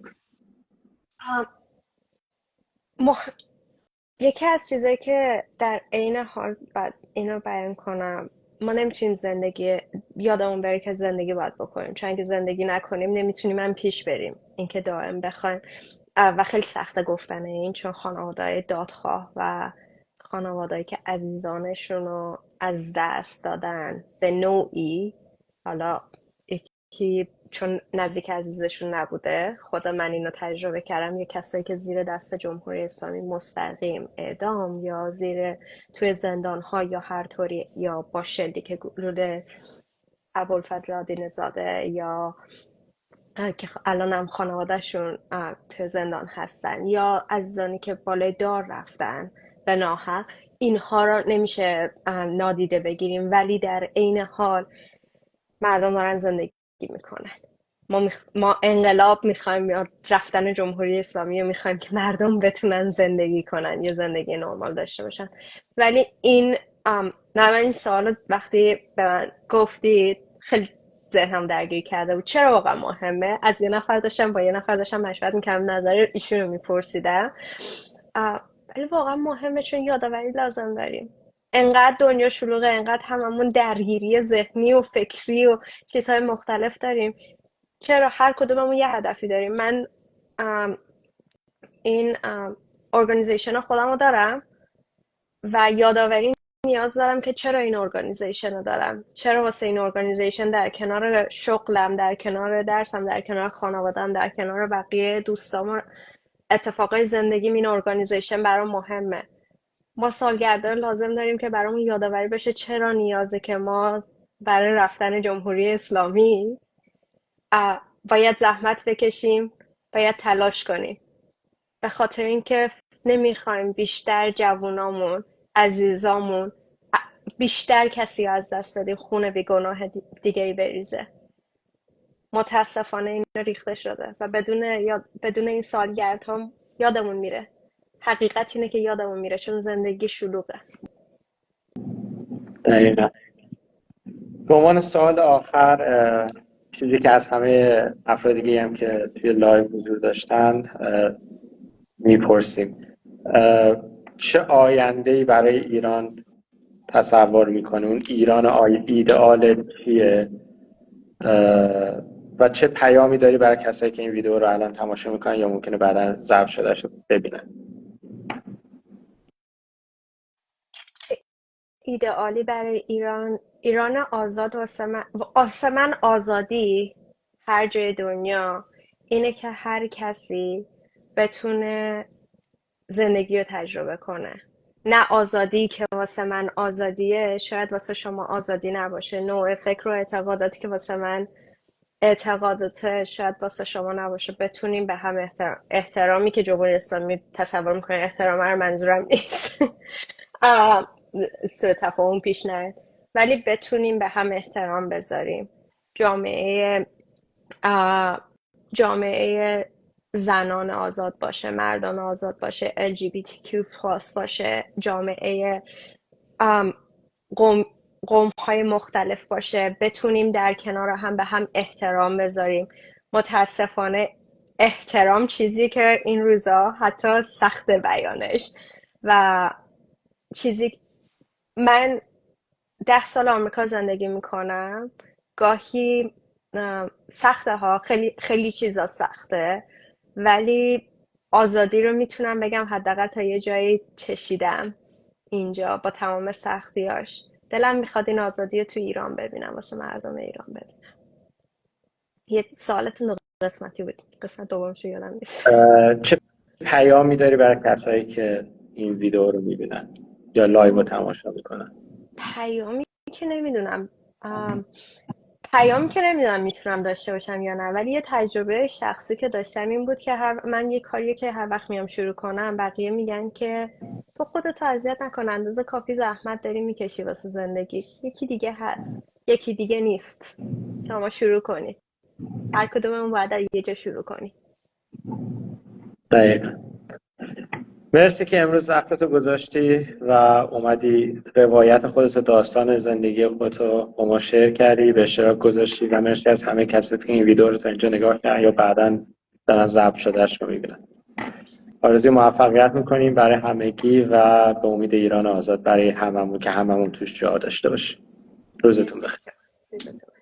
یکی از چیزایی که در عین حال بعد اینو بیان کنم، ما نمیتونیم زندگی یادمون بره که زندگی باید بکنیم، چون اگه زندگی نکنیم نمیتونیم هم پیش بریم. اینکه دائم بخوایم و خیلی سخته گفتنه این، چون خانواده‌های دادخواه و خانواده‌ای که عزیزانشون رو از دست دادن به نوعی، حالا یکی چون نزدیک عزیزشون نبوده، خود من اینو تجربه کردم، یه کسایی که زیر دست جمهوری اسلامی مستقیم اعدام یا توی زندان‌ها یا هر طوری، یا با شلیک گلوله ابوالفضل آدین‌زاده، یا که الان هم خانوادهشون توی زندان هستن، یا عزیزانی که بالای دار رفتن به ناحق، اینها رو نمیشه نادیده بگیریم. ولی در عین حال مردم دارن زندگی میکنن. ما انقلاب میخوایم یا رفتن جمهوری اسلامی رو میخوایم که مردم بتونن زندگی کنن، یه زندگی نرمال داشته باشن. ولی این من این سوالو وقتی به من گفتید خیلی ذهنم درگیر کرده بود. چرا واقعا مهمه؟ از یه نفر داشتم با یه نفر داشتم مشورت میکردم، نظر ایشون رو میپرسیدم. ولی واقعا مهمه چون یادآوری لازم داریم. انقدر دنیا شلوغه، انقدر هممون درگیری ذهنی و فکری و چیزهای مختلف داریم. چرا هر کدوممون یه هدفی داریم. من این ارگانیزیشن خودم رو دارم و یادآوری نیاز دارم که چرا این ارگانیزیشن رو دارم، چرا واسه این ارگانیزیشن در کنار شغلم، در کنار درسم، در کنار خانوادم، در کنار بقیه دوستام و اتفاقای زندگیم این ارگانیزیشن برام مهمه. ما سالگرد لازم داریم که برامون یادآوری بشه چرا نیازه که ما برای رفتن جمهوری اسلامی باید زحمت بکشیم، باید تلاش کنیم. به خاطر اینکه نمیخوایم بیشتر جوونامون، عزیزامون، بیشتر کسی از دست بدیم، خون بیگناه دیگه ای بریزه. متاسفانه این ریخته شده و بدون این سالگردها یادمون میره. حقیقت اینه که یادمون میره چون زندگی شلوغه. دقیقا. به عنوان سوال آخر، چیزی که از همه افراد دیگه هم که توی لایو حضور داشتن میپرسیم، چه آینده‌ای برای ایران تصور میکنه؟ اون ایران ایدئال چیه و چه پیامی داری برای کسایی که این ویدیو رو الان تماشا میکنن یا ممکنه بعدا ضبط شدهش رو ببینن؟ ایدئالی برای ایران آزاد واسه من آزادی هر جای دنیا اینه که هر کسی بتونه زندگی رو تجربه کنه. نه آزادی که واسه من آزادیه شاید واسه شما آزادی نباشه، نوع فکر و اعتقاداتی که واسه من اعتقاداته شاید واسه شما نباشه. بتونیم به هم احترامی که جمهوری اسلامی تصور میکنه احترام رو منظورم نیست سوء تفاهم پیش نیاد، ولی بتونیم به هم احترام بذاریم. جامعه زنان آزاد باشه، مردان آزاد باشه، LGBTQ+ باشه، جامعه قوم‌های مختلف باشه، بتونیم در کنار هم به هم احترام بذاریم. متاسفانه احترام چیزی که این روزا حتی سخت بیانش و چیزی من 10 سال آمریکا زندگی میکنم، گاهی سخته ها، خیلی خیلی چیزا سخته، ولی آزادی رو میتونم بگم حداقل تا یه جایی چشیدم اینجا با تمام سختیاش. دلم میخواد این آزادی رو تو ایران ببینم، واسه مردم ایران ببینم. یه سوالتون دو قسمتی بود، قسمت دومش رو یادم نیست. چه پیامی داری برای کسایی که این ویدیو رو میبینن یا لایو رو تماشا میکنن؟ پیامی که نمیدونم پیامی که نمیدونم میتونم داشته باشم یا نه، ولی یه تجربه شخصی که داشتم این بود که من یه کاریه که هر وقت میام شروع کنم بقیه میگن که تو خودت اذیت نکن، اندازه کافی زحمت داری میکشی واسه زندگی، یکی دیگه هست، یکی دیگه نیست، شما شروع کنید. هر کدوممون باید از یه جا شروع کنی. دقیقا. مرسی که امروز وقتتو گذاشتی و اومدی روایت خودت و داستان زندگی خودتو با ما شیر کردی، به اشتراک گذاشتی و مرسی از همه کسی که این ویدیو رو تا اینجا نگاه کردن یا بعداً دارن ضبط شدهش رو میبینن. آرزوی موفقیت میکنیم برای همگی و به امید ایران آزاد برای هممون که هممون توش جا داشته باشیم. روزتون مرسی بخیر. شما. روزتون